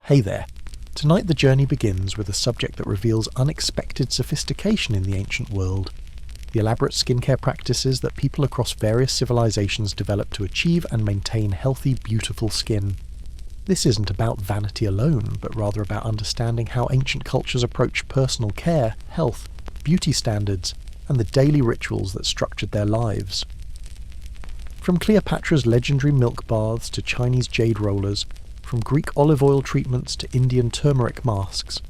Hey there. Tonight the journey begins with a subject that reveals unexpected sophistication in the ancient world. The elaborate skincare practices that people across various civilizations developed to achieve and maintain healthy, beautiful skin. This isn't about vanity alone, but rather about understanding how ancient cultures approached personal care, health, beauty standards, and the daily rituals that structured their lives. From Cleopatra's legendary milk baths to Chinese jade rollers, from Greek olive oil treatments to Indian turmeric masks,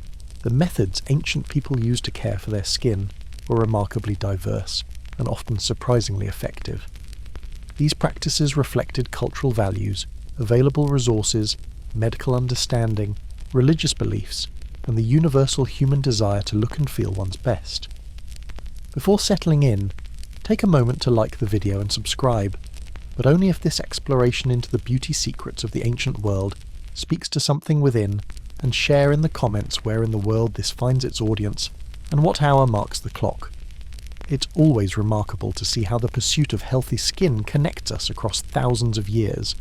the methods ancient people used to care for their skin were remarkably diverse and often surprisingly effective. These practices reflected cultural values, available resources, medical understanding, religious beliefs, and the universal human desire to look and feel one's best. Before settling in, take a moment to like the video and subscribe, but only if this exploration into the beauty secrets of the ancient world speaks to something within, and share in the comments where in the world this finds its audience and what hour marks the clock. It's always remarkable to see how the pursuit of healthy skin connects us across thousands of years.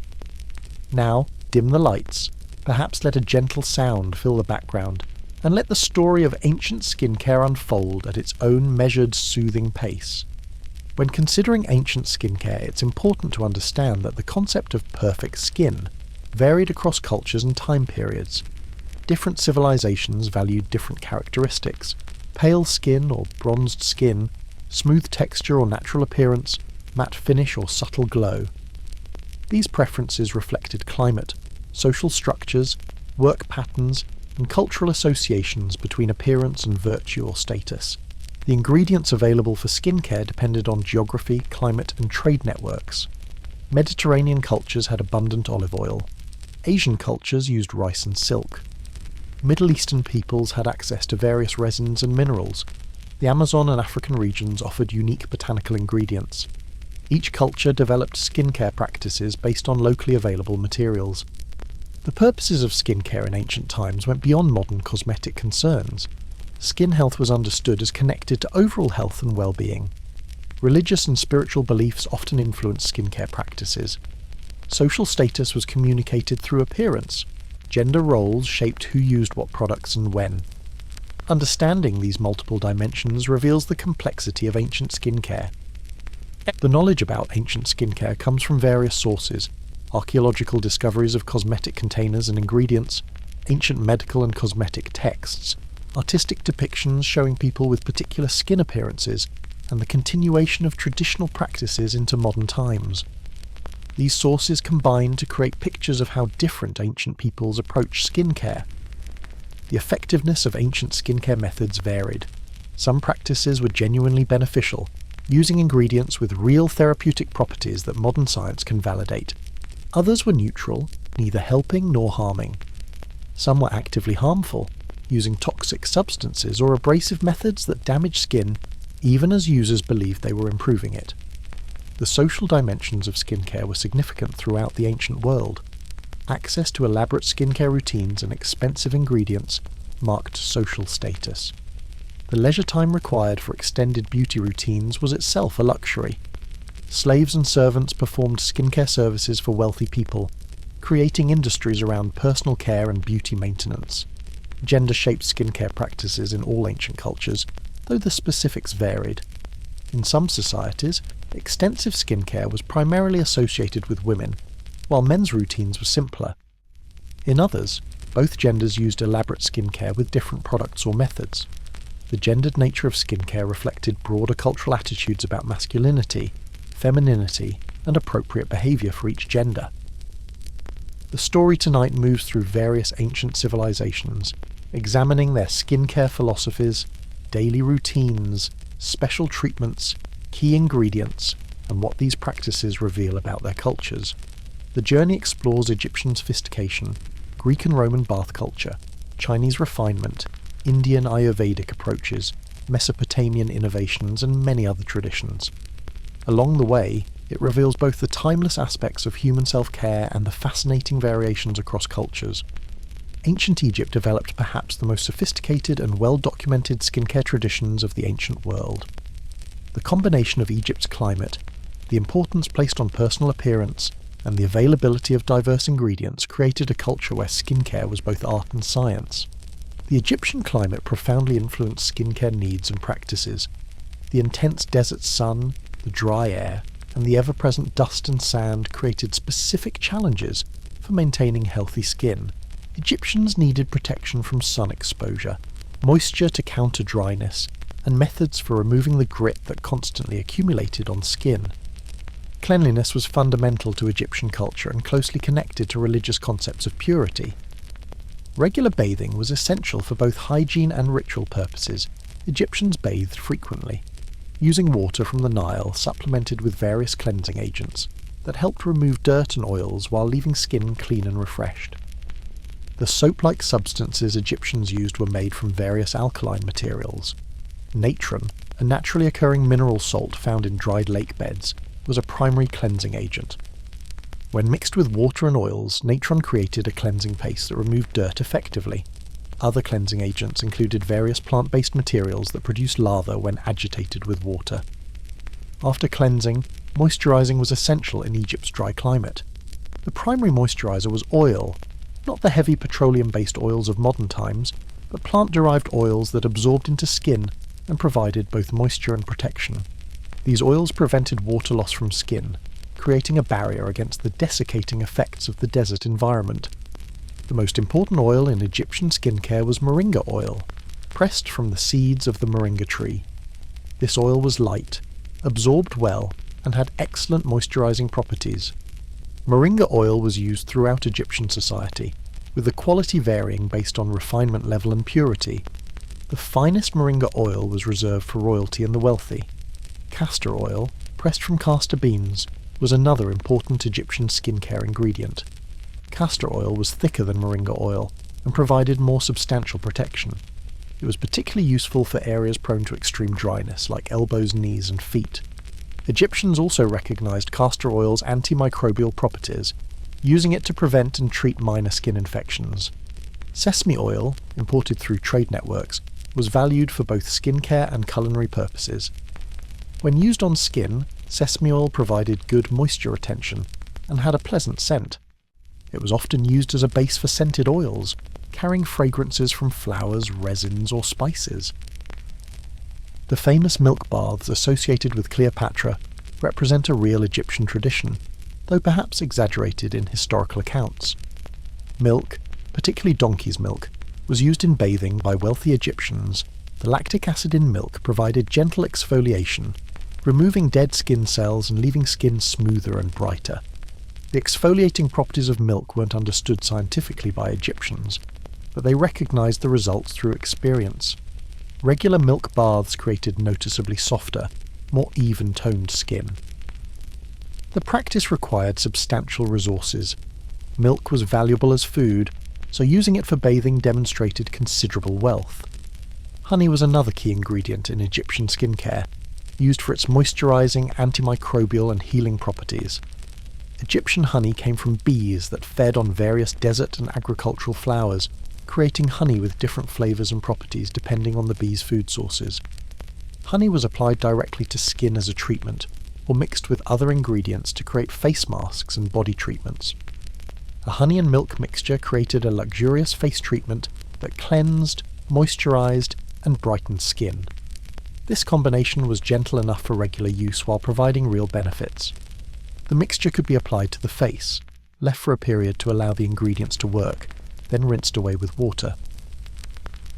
Now, dim the lights, perhaps let a gentle sound fill the background, and let the story of ancient skincare unfold at its own measured, soothing pace. When considering ancient skincare, it's important to understand that the concept of perfect skin varied across cultures and time periods. Different civilizations valued different characteristics: pale skin or bronzed skin, smooth texture or natural appearance, matte finish or subtle glow. These preferences reflected climate, social structures, work patterns, and cultural associations between appearance and virtue or status. The ingredients available for skincare depended on geography, climate, and trade networks. Mediterranean cultures had abundant olive oil. Asian cultures used rice and silk. Middle Eastern peoples had access to various resins and minerals. The Amazon and African regions offered unique botanical ingredients. Each culture developed skincare practices based on locally available materials. The purposes of skincare in ancient times went beyond modern cosmetic concerns. Skin health was understood as connected to overall health and well-being. Religious and spiritual beliefs often influenced skincare practices. Social status was communicated through appearance. Gender roles shaped who used what products and when. Understanding these multiple dimensions reveals the complexity of ancient skincare. The knowledge about ancient skincare comes from various sources: archaeological discoveries of cosmetic containers and ingredients, ancient medical and cosmetic texts, artistic depictions showing people with particular skin appearances, and the continuation of traditional practices into modern times. These sources combine to create pictures of how different ancient peoples approached skincare. The effectiveness of ancient skincare methods varied. Some practices were genuinely beneficial, using ingredients with real therapeutic properties that modern science can validate. Others were neutral, neither helping nor harming. Some were actively harmful, using toxic substances or abrasive methods that damaged skin even as users believed they were improving it. The social dimensions of skincare were significant throughout the ancient world. Access to elaborate skincare routines and expensive ingredients marked social status. The leisure time required for extended beauty routines was itself a luxury. Slaves and servants performed skincare services for wealthy people, creating industries around personal care and beauty maintenance. Gender-shaped skincare practices in all ancient cultures, though the specifics varied. In some societies, extensive skincare was primarily associated with women, while men's routines were simpler. In others, both genders used elaborate skincare with different products or methods. The gendered nature of skincare reflected broader cultural attitudes about masculinity, femininity, and appropriate behaviour for each gender. The story tonight moves through various ancient civilizations, examining their skincare philosophies, daily routines, special treatments, key ingredients, and what these practices reveal about their cultures. The journey explores Egyptian sophistication, Greek and Roman bath culture, Chinese refinement, Indian Ayurvedic approaches, Mesopotamian innovations, and many other traditions. Along the way, it reveals both the timeless aspects of human self-care and the fascinating variations across cultures. Ancient Egypt developed perhaps the most sophisticated and well-documented skincare traditions of the ancient world. The combination of Egypt's climate, the importance placed on personal appearance, and the availability of diverse ingredients created a culture where skincare was both art and science. The Egyptian climate profoundly influenced skincare needs and practices. The intense desert sun, the dry air, and the ever-present dust and sand created specific challenges for maintaining healthy skin. Egyptians needed protection from sun exposure, moisture to counter dryness, and methods for removing the grit that constantly accumulated on skin. Cleanliness was fundamental to Egyptian culture and closely connected to religious concepts of purity. Regular bathing was essential for both hygiene and ritual purposes. Egyptians bathed frequently, using water from the Nile supplemented with various cleansing agents that helped remove dirt and oils while leaving skin clean and refreshed. The soap-like substances Egyptians used were made from various alkaline materials. Natron, a naturally occurring mineral salt found in dried lake beds, was a primary cleansing agent. When mixed with water and oils, natron created a cleansing paste that removed dirt effectively. Other cleansing agents included various plant-based materials that produced lather when agitated with water. After cleansing, moisturizing was essential in Egypt's dry climate. The primary moisturizer was oil, not the heavy petroleum-based oils of modern times, but plant-derived oils that absorbed into skin and provided both moisture and protection. These oils prevented water loss from skin, creating a barrier against the desiccating effects of the desert environment. The most important oil in Egyptian skincare was moringa oil, pressed from the seeds of the moringa tree. This oil was light, absorbed well, and had excellent moisturizing properties. Moringa oil was used throughout Egyptian society, with the quality varying based on refinement level and purity. The finest moringa oil was reserved for royalty and the wealthy. Castor oil, pressed from castor beans, was another important Egyptian skincare ingredient. Castor oil was thicker than moringa oil and provided more substantial protection. It was particularly useful for areas prone to extreme dryness like elbows, knees, and feet. Egyptians also recognized castor oil's antimicrobial properties, using it to prevent and treat minor skin infections. Sesame oil, imported through trade networks, was valued for both skincare and culinary purposes. When used on skin, sesame oil provided good moisture retention and had a pleasant scent. It was often used as a base for scented oils, carrying fragrances from flowers, resins, or spices. The famous milk baths associated with Cleopatra represent a real Egyptian tradition, though perhaps exaggerated in historical accounts. Milk, particularly donkey's milk, was used in bathing by wealthy Egyptians. The lactic acid in milk provided gentle exfoliation, removing dead skin cells and leaving skin smoother and brighter. The exfoliating properties of milk weren't understood scientifically by Egyptians, but they recognized the results through experience. Regular milk baths created noticeably softer, more even-toned skin. The practice required substantial resources. Milk was valuable as food, so using it for bathing demonstrated considerable wealth. Honey was another key ingredient in Egyptian skincare, used for its moisturizing, antimicrobial, and healing properties. Egyptian honey came from bees that fed on various desert and agricultural flowers, creating honey with different flavors and properties depending on the bees' food sources. Honey was applied directly to skin as a treatment, or mixed with other ingredients to create face masks and body treatments. A honey and milk mixture created a luxurious face treatment that cleansed, moisturized, and brightened skin. This combination was gentle enough for regular use while providing real benefits. The mixture could be applied to the face, left for a period to allow the ingredients to work, then rinsed away with water.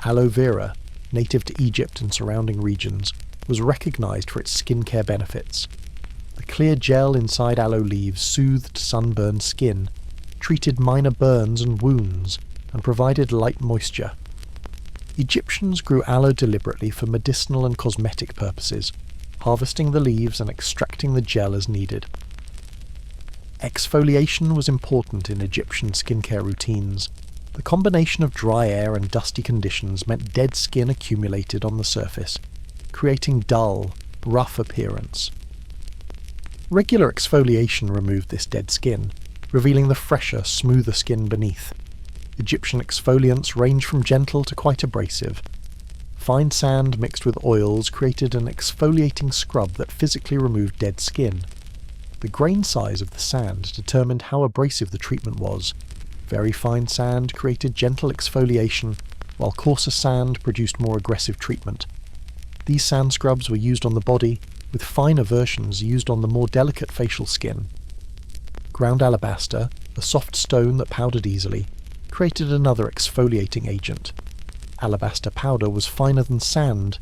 Aloe vera, native to Egypt and surrounding regions, was recognized for its skincare benefits. The clear gel inside aloe leaves soothed sunburned skin, treated minor burns and wounds, and provided light moisture. Egyptians grew aloe deliberately for medicinal and cosmetic purposes, harvesting the leaves and extracting the gel as needed. Exfoliation was important in Egyptian skincare routines. The combination of dry air and dusty conditions meant dead skin accumulated on the surface, creating dull, rough appearance. Regular exfoliation removed this dead skin, revealing the fresher, smoother skin beneath. Egyptian exfoliants ranged from gentle to quite abrasive. Fine sand mixed with oils created an exfoliating scrub that physically removed dead skin. The grain size of the sand determined how abrasive the treatment was. Very fine sand created gentle exfoliation, while coarser sand produced more aggressive treatment. These sand scrubs were used on the body, with finer versions used on the more delicate facial skin. Ground alabaster, a soft stone that powdered easily, created another exfoliating agent. Alabaster powder was finer than sand,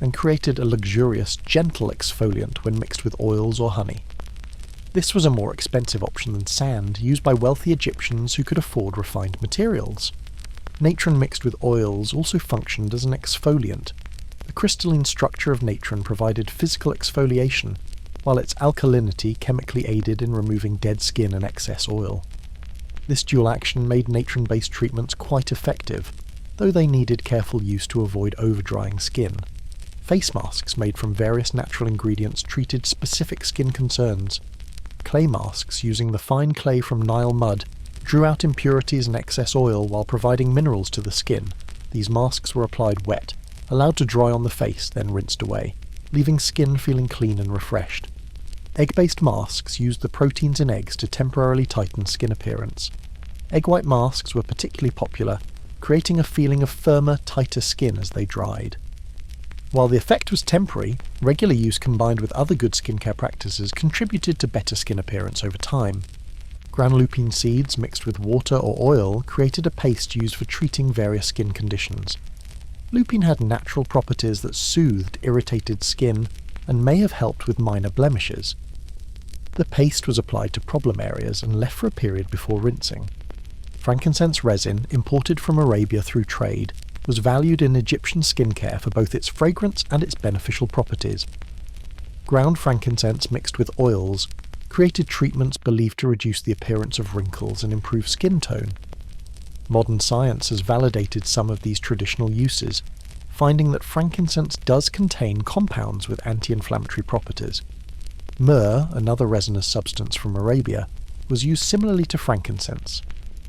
and created a luxurious, gentle exfoliant when mixed with oils or honey. This was a more expensive option than sand, used by wealthy Egyptians who could afford refined materials. Natron mixed with oils also functioned as an exfoliant. The crystalline structure of natron provided physical exfoliation, while its alkalinity chemically aided in removing dead skin and excess oil. This dual action made natron-based treatments quite effective, though they needed careful use to avoid over-drying skin. Face masks made from various natural ingredients treated specific skin concerns. Clay masks using the fine clay from Nile mud drew out impurities and excess oil while providing minerals to the skin. These masks were applied wet, allowed to dry on the face, then rinsed away, leaving skin feeling clean and refreshed. Egg-based masks used the proteins in eggs to temporarily tighten skin appearance. Egg white masks were particularly popular, creating a feeling of firmer, tighter skin as they dried. While the effect was temporary, regular use combined with other good skincare practices contributed to better skin appearance over time. Ground lupine seeds mixed with water or oil created a paste used for treating various skin conditions. Lupine had natural properties that soothed irritated skin and may have helped with minor blemishes. The paste was applied to problem areas and left for a period before rinsing. Frankincense resin, imported from Arabia through trade, was valued in Egyptian skincare for both its fragrance and its beneficial properties. Ground frankincense mixed with oils created treatments believed to reduce the appearance of wrinkles and improve skin tone. Modern science has validated some of these traditional uses, finding that frankincense does contain compounds with anti-inflammatory properties. Myrrh, another resinous substance from Arabia, was used similarly to frankincense.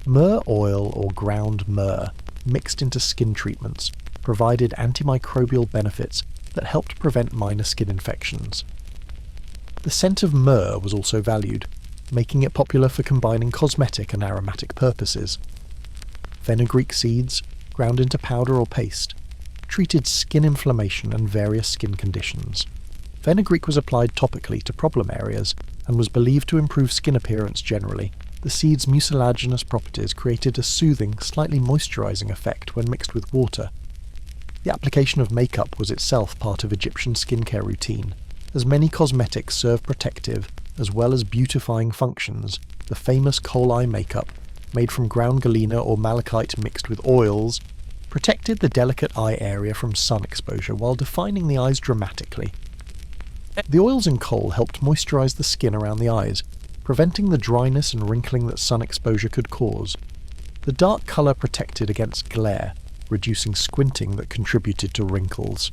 Myrrh oil or ground myrrh mixed into skin treatments provided antimicrobial benefits that helped prevent minor skin infections. The scent of myrrh was also valued, making it popular for combining cosmetic and aromatic purposes. Fenugreek seeds, ground into powder or paste, treated skin inflammation and various skin conditions. Fenugreek was applied topically to problem areas and was believed to improve skin appearance generally. The seed's mucilaginous properties created a soothing, slightly moisturizing effect when mixed with water. The application of makeup was itself part of Egyptian skincare routine, as many cosmetics serve protective as well as beautifying functions. The famous coal eye makeup, made from ground galena or malachite mixed with oils, protected the delicate eye area from sun exposure while defining the eyes dramatically. The oils in coal helped moisturize the skin around the eyes, preventing the dryness and wrinkling that sun exposure could cause. The dark colour protected against glare, reducing squinting that contributed to wrinkles.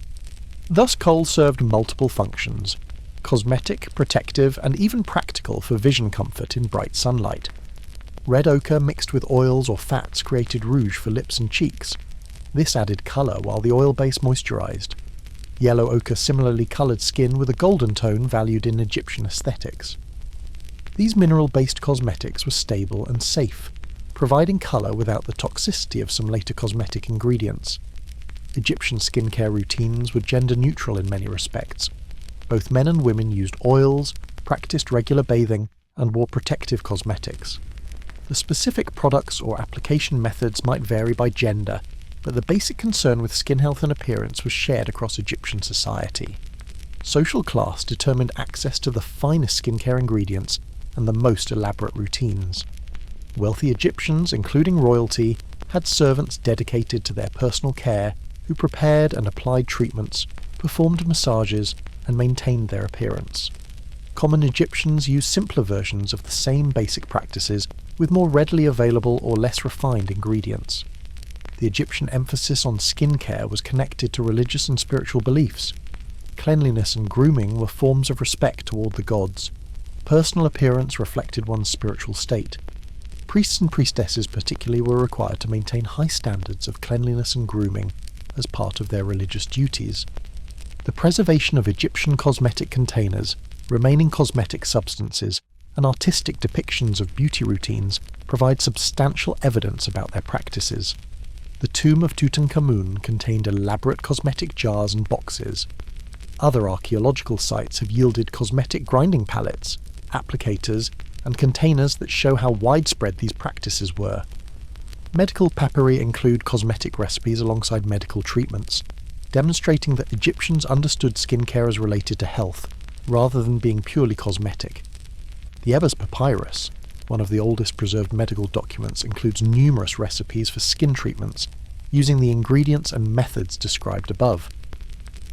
Thus coal served multiple functions: cosmetic, protective, and even practical for vision comfort in bright sunlight. Red ochre mixed with oils or fats created rouge for lips and cheeks. This added colour while the oil base moisturised. Yellow ochre similarly coloured skin with a golden tone valued in Egyptian aesthetics. These mineral-based cosmetics were stable and safe, providing colour without the toxicity of some later cosmetic ingredients. Egyptian skincare routines were gender-neutral in many respects. Both men and women used oils, practiced regular bathing, and wore protective cosmetics. The specific products or application methods might vary by gender, but the basic concern with skin health and appearance was shared across Egyptian society. Social class determined access to the finest skincare ingredients and the most elaborate routines. Wealthy Egyptians, including royalty, had servants dedicated to their personal care who prepared and applied treatments, performed massages, and maintained their appearance. Common Egyptians used simpler versions of the same basic practices with more readily available or less refined ingredients. The Egyptian emphasis on skin care was connected to religious and spiritual beliefs. Cleanliness and grooming were forms of respect toward the gods. Personal appearance reflected one's spiritual state. Priests and priestesses particularly were required to maintain high standards of cleanliness and grooming as part of their religious duties. The preservation of Egyptian cosmetic containers remaining cosmetic substances, and artistic depictions of beauty routines provide substantial evidence about their practices. The tomb of Tutankhamun contained elaborate cosmetic jars and boxes. Other archaeological sites have yielded cosmetic grinding palettes, applicators, and containers that show how widespread these practices were. Medical papyri include cosmetic recipes alongside medical treatments, demonstrating that Egyptians understood skincare as related to health, rather than being purely cosmetic. The Ebers Papyrus, one of the oldest preserved medical documents, includes numerous recipes for skin treatments, using the ingredients and methods described above.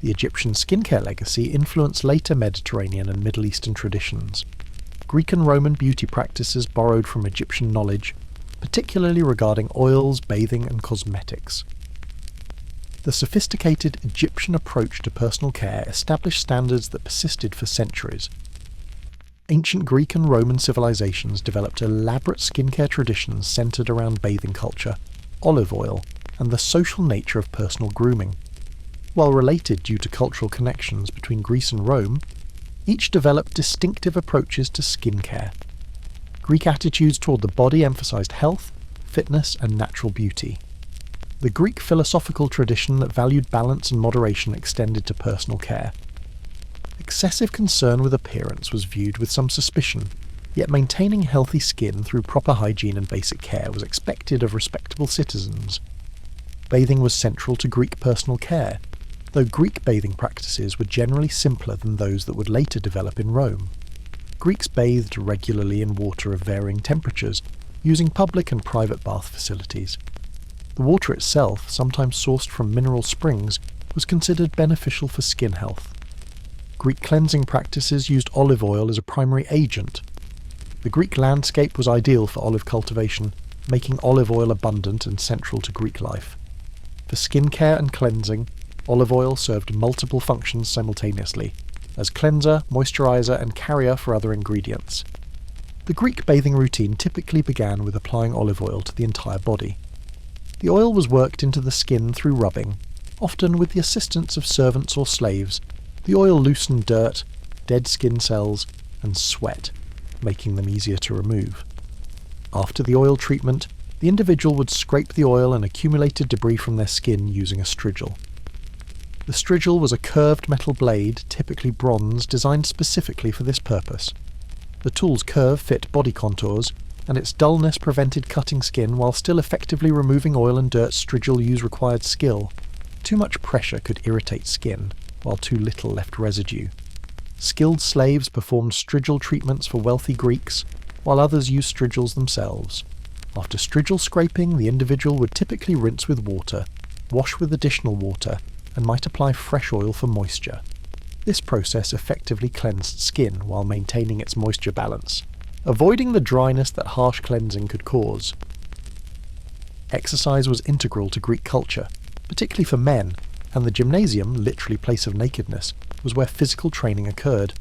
The Egyptian skincare legacy influenced later Mediterranean and Middle Eastern traditions. Greek and Roman beauty practices borrowed from Egyptian knowledge, particularly regarding oils, bathing, and cosmetics. The sophisticated Egyptian approach to personal care established standards that persisted for centuries. Ancient Greek and Roman civilizations developed elaborate skincare traditions centered around bathing culture, olive oil, and the social nature of personal grooming. While related due to cultural connections between Greece and Rome, each developed distinctive approaches to skincare. Greek attitudes toward the body emphasized health, fitness, and natural beauty. The Greek philosophical tradition that valued balance and moderation extended to personal care. Excessive concern with appearance was viewed with some suspicion, yet maintaining healthy skin through proper hygiene and basic care was expected of respectable citizens. Bathing was central to Greek personal care, though Greek bathing practices were generally simpler than those that would later develop in Rome. Greeks bathed regularly in water of varying temperatures, using public and private bath facilities. The water itself, sometimes sourced from mineral springs, was considered beneficial for skin health. Greek cleansing practices used olive oil as a primary agent. The Greek landscape was ideal for olive cultivation, making olive oil abundant and central to Greek life. For skin care and cleansing, olive oil served multiple functions simultaneously, as cleanser, moisturizer, and carrier for other ingredients. The Greek bathing routine typically began with applying olive oil to the entire body. The oil was worked into the skin through rubbing. Often with the assistance of servants or slaves, the oil loosened dirt, dead skin cells, and sweat, making them easier to remove. After the oil treatment, the individual would scrape the oil and accumulated debris from their skin using a strigil. The strigil was a curved metal blade, typically bronze, designed specifically for this purpose. The tool's curve fit body contours, and its dullness prevented cutting skin while still effectively removing oil and dirt. Strigil use required skill. Too much pressure could irritate skin, while too little left residue. Skilled slaves performed strigil treatments for wealthy Greeks, while others used strigils themselves. After strigil scraping, the individual would typically rinse with water, wash with additional water, and might apply fresh oil for moisture. This process effectively cleansed skin while maintaining its moisture balance, avoiding the dryness that harsh cleansing could cause. Exercise was integral to Greek culture, particularly for men, and the gymnasium, literally place of nakedness, was where physical training occurred.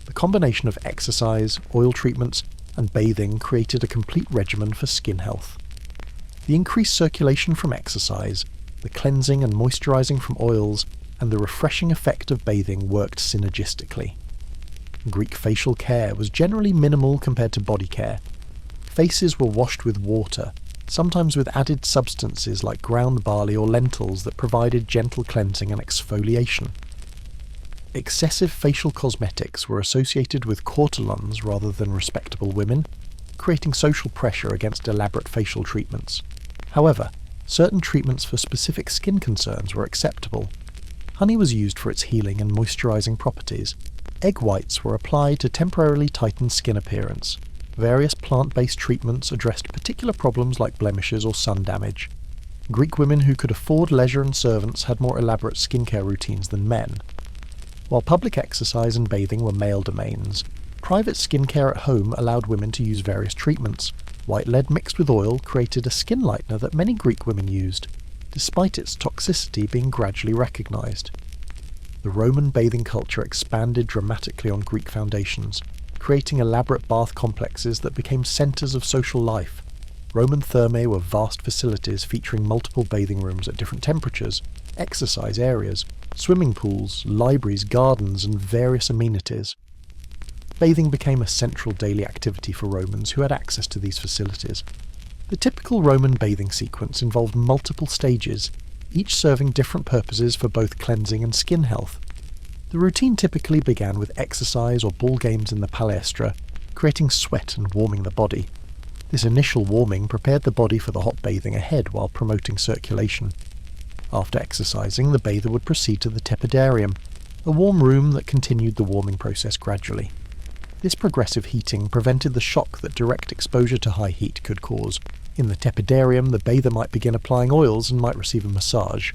The combination of exercise, oil treatments, and bathing created a complete regimen for skin health. The increased circulation from exercise, the cleansing and moisturizing from oils, and the refreshing effect of bathing worked synergistically. Greek facial care was generally minimal compared to body care. Faces were washed with water, sometimes with added substances like ground barley or lentils that provided gentle cleansing and exfoliation. Excessive facial cosmetics were associated with courtelans rather than respectable women, creating social pressure against elaborate facial treatments. However, certain treatments for specific skin concerns were acceptable. Honey was used for its healing and moisturizing properties. Egg whites were applied to temporarily tighten skin appearance. Various plant-based treatments addressed particular problems like blemishes or sun damage. Greek women who could afford leisure and servants had more elaborate skincare routines than men. While public exercise and bathing were male domains, private skincare at home allowed women to use various treatments. White lead mixed with oil created a skin lightener that many Greek women used, despite its toxicity being gradually recognized. The Roman bathing culture expanded dramatically on Greek foundations, creating elaborate bath complexes that became centers of social life. Roman thermae were vast facilities featuring multiple bathing rooms at different temperatures, exercise areas, swimming pools, libraries, gardens, and various amenities. bathing became a central daily activity for Romans who had access to these facilities. The typical Roman bathing sequence involved multiple stages, each serving different purposes for both cleansing and skin health. The routine typically began with exercise or ball games in the palestra, creating sweat and warming the body. This initial warming prepared the body for the hot bathing ahead while promoting circulation. After exercising, the bather would proceed to the tepidarium, a warm room that continued the warming process gradually. This progressive heating prevented the shock that direct exposure to high heat could cause. In the tepidarium, the bather might begin applying oils and might receive a massage.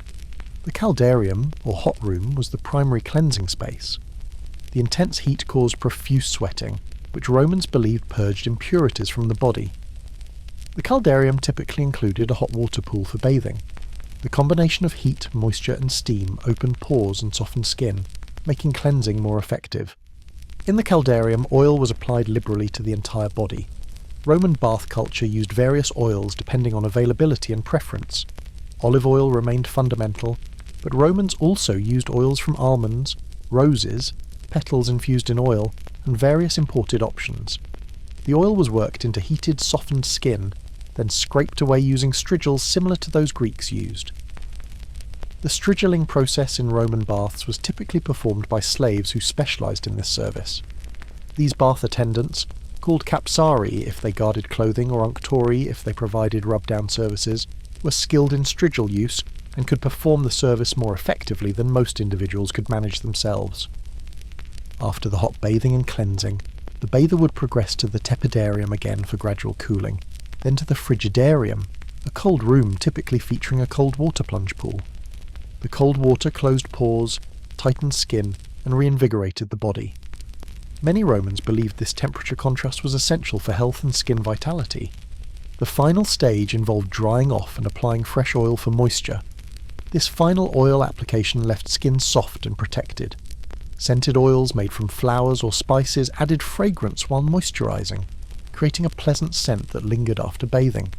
The caldarium, or hot room, was the primary cleansing space. The intense heat caused profuse sweating, which Romans believed purged impurities from the body. The caldarium typically included a hot water pool for bathing. The combination of heat, moisture and steam opened pores and softened skin, making cleansing more effective. In the caldarium, oil was applied liberally to the entire body. Roman bath culture used various oils depending on availability and preference. Olive oil remained fundamental, but Romans also used oils from almonds, roses, petals infused in oil, and various imported options. The oil was worked into heated, softened skin, then scraped away using strigils similar to those Greeks used. The strigiling process in Roman baths was typically performed by slaves who specialised in this service. These bath attendants, called capsari if they guarded clothing or unctori if they provided rub-down services, were skilled in strigil use and could perform the service more effectively than most individuals could manage themselves. After the hot bathing and cleansing, the bather would progress to the tepidarium again for gradual cooling, then to the frigidarium, a cold room typically featuring a cold water plunge pool. The cold water closed pores, tightened skin, and reinvigorated the body. Many Romans believed this temperature contrast was essential for health and skin vitality. The final stage involved drying off and applying fresh oil for moisture. This final oil application left skin soft and protected. Scented oils made from flowers or spices added fragrance while moisturizing, creating a pleasant scent that lingered after bathing.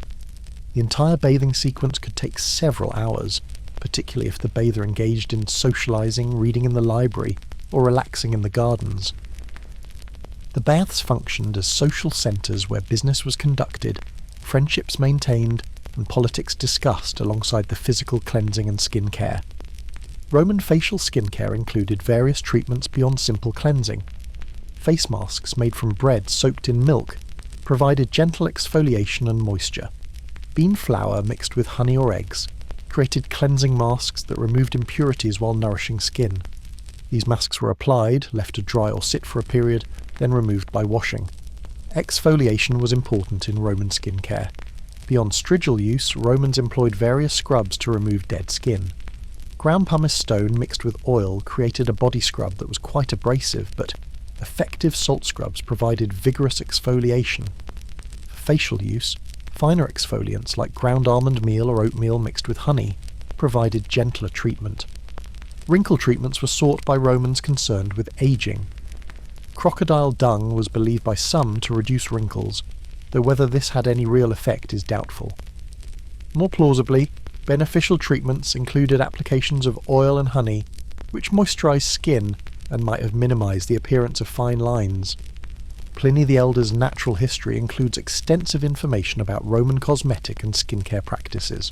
The entire bathing sequence could take several hours, particularly if the bather engaged in socializing, reading in the library, or relaxing in the gardens. The baths functioned as social centres where business was conducted, friendships maintained, and politics discussed alongside the physical cleansing and skin care. Roman facial skincare included various treatments beyond simple cleansing. Face masks made from bread soaked in milk provided gentle exfoliation and moisture. Bean flour mixed with honey or eggs created cleansing masks that removed impurities while nourishing skin. These masks were applied, left to dry or sit for a period, then removed by washing. Exfoliation was important in Roman skincare. Beyond strigil use, Romans employed various scrubs to remove dead skin. Ground pumice stone mixed with oil created a body scrub that was quite abrasive, but effective salt scrubs provided vigorous exfoliation. For facial use, finer exfoliants like ground almond meal or oatmeal mixed with honey provided gentler treatment. Wrinkle treatments were sought by Romans concerned with aging. Crocodile dung was believed by some to reduce wrinkles, though whether this had any real effect is doubtful. More plausibly, beneficial treatments included applications of oil and honey, which moisturized skin and might have minimized the appearance of fine lines. Pliny the Elder's natural history includes extensive information about Roman cosmetic and skincare practices.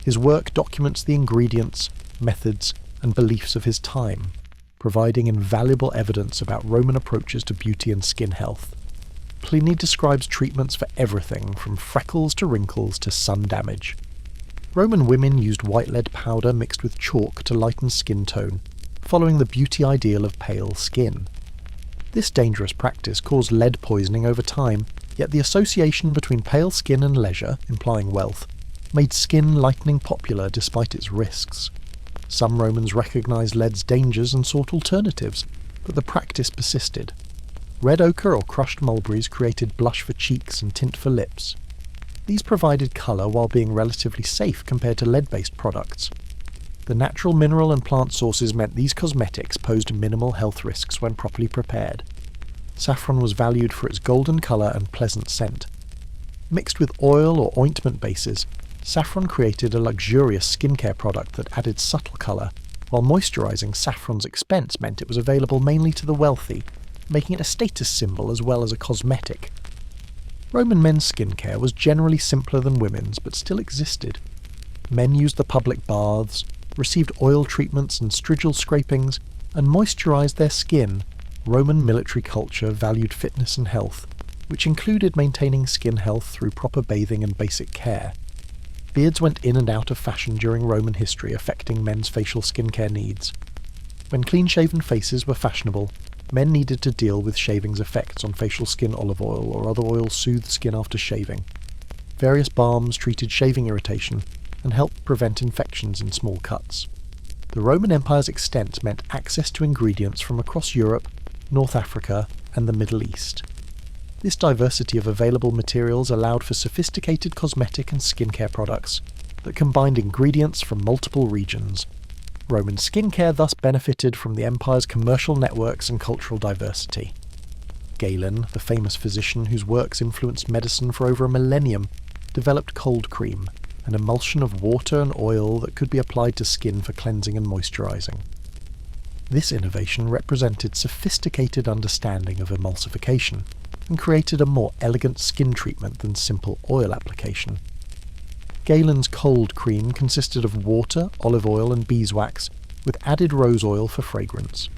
His work documents the ingredients, methods, and beliefs of his time, providing invaluable evidence about Roman approaches to beauty and skin health. Pliny describes treatments for everything from freckles to wrinkles to sun damage. Roman women used white lead powder mixed with chalk to lighten skin tone, following the beauty ideal of pale skin. This dangerous practice caused lead poisoning over time, yet the association between pale skin and leisure, implying wealth, made skin lightening popular despite its risks. Some Romans recognized lead's dangers and sought alternatives, but the practice persisted. Red ochre or crushed mulberries created blush for cheeks and tint for lips. These provided colour while being relatively safe compared to lead-based products. The natural mineral and plant sources meant these cosmetics posed minimal health risks when properly prepared. Saffron was valued for its golden colour and pleasant scent. Mixed with oil or ointment bases, saffron created a luxurious skincare product that added subtle colour, while moisturising saffron's expense meant it was available mainly to the wealthy. making it a status symbol as well as a cosmetic. Roman men's skincare was generally simpler than women's, but still existed. Men used the public baths, received oil treatments and strigil scrapings, and moisturised their skin. Roman military culture valued fitness and health, which included maintaining skin health through proper bathing and basic care. Beards went in and out of fashion during Roman history, affecting men's facial skincare needs. When clean-shaven faces were fashionable, men needed to deal with shaving's effects on facial skin. Olive oil or other oils soothed skin after shaving. Various balms treated shaving irritation and helped prevent infections in small cuts. The Roman Empire's extent meant access to ingredients from across Europe, North Africa, and the Middle East. This diversity of available materials allowed for sophisticated cosmetic and skincare products that combined ingredients from multiple regions. Roman skincare thus benefited from the empire's commercial networks and cultural diversity. Galen, the famous physician whose works influenced medicine for over a millennium, developed cold cream, an emulsion of water and oil that could be applied to skin for cleansing and moisturizing. This innovation represented sophisticated understanding of emulsification and created a more elegant skin treatment than simple oil application. Galen's cold cream consisted of water, olive oil and beeswax, with added rose oil for fragrance.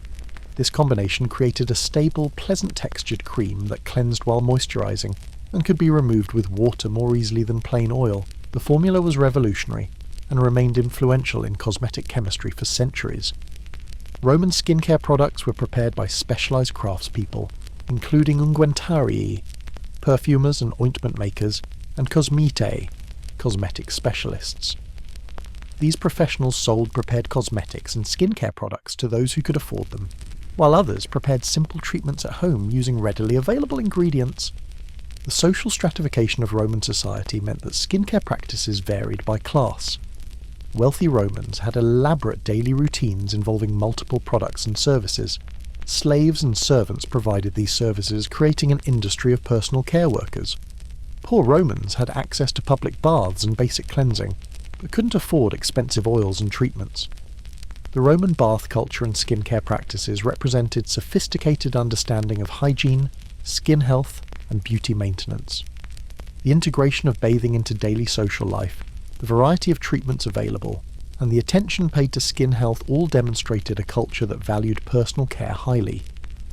This combination created a stable, pleasant-textured cream that cleansed while moisturizing and could be removed with water more easily than plain oil. The formula was revolutionary and remained influential in cosmetic chemistry for centuries. Roman skincare products were prepared by specialized craftspeople, including unguentarii, perfumers and ointment makers, and cosmetae, cosmetic specialists. These professionals sold prepared cosmetics and skincare products to those who could afford them, while others prepared simple treatments at home using readily available ingredients. The social stratification of Roman society meant that skincare practices varied by class. Wealthy Romans had elaborate daily routines involving multiple products and services. Slaves and servants provided these services, creating an industry of personal care workers. Poor Romans had access to public baths and basic cleansing, but couldn't afford expensive oils and treatments. The Roman bath culture and skincare practices represented sophisticated understanding of hygiene, skin health, and beauty maintenance. The integration of bathing into daily social life, the variety of treatments available, and the attention paid to skin health all demonstrated a culture that valued personal care highly.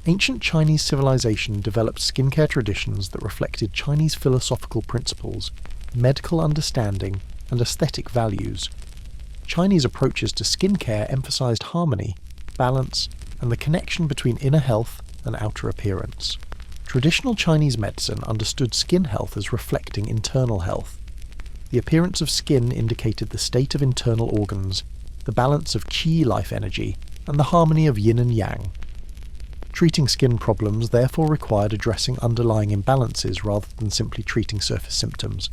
Ancient Chinese civilization developed skincare traditions that reflected Chinese philosophical principles, medical understanding, and aesthetic values. Chinese approaches to skincare emphasized harmony, balance, and the connection between inner health and outer appearance. Traditional Chinese medicine understood skin health as reflecting internal health. The appearance of skin indicated the state of internal organs, the balance of qi life energy, and the harmony of yin and yang. Treating skin problems therefore required addressing underlying imbalances rather than simply treating surface symptoms.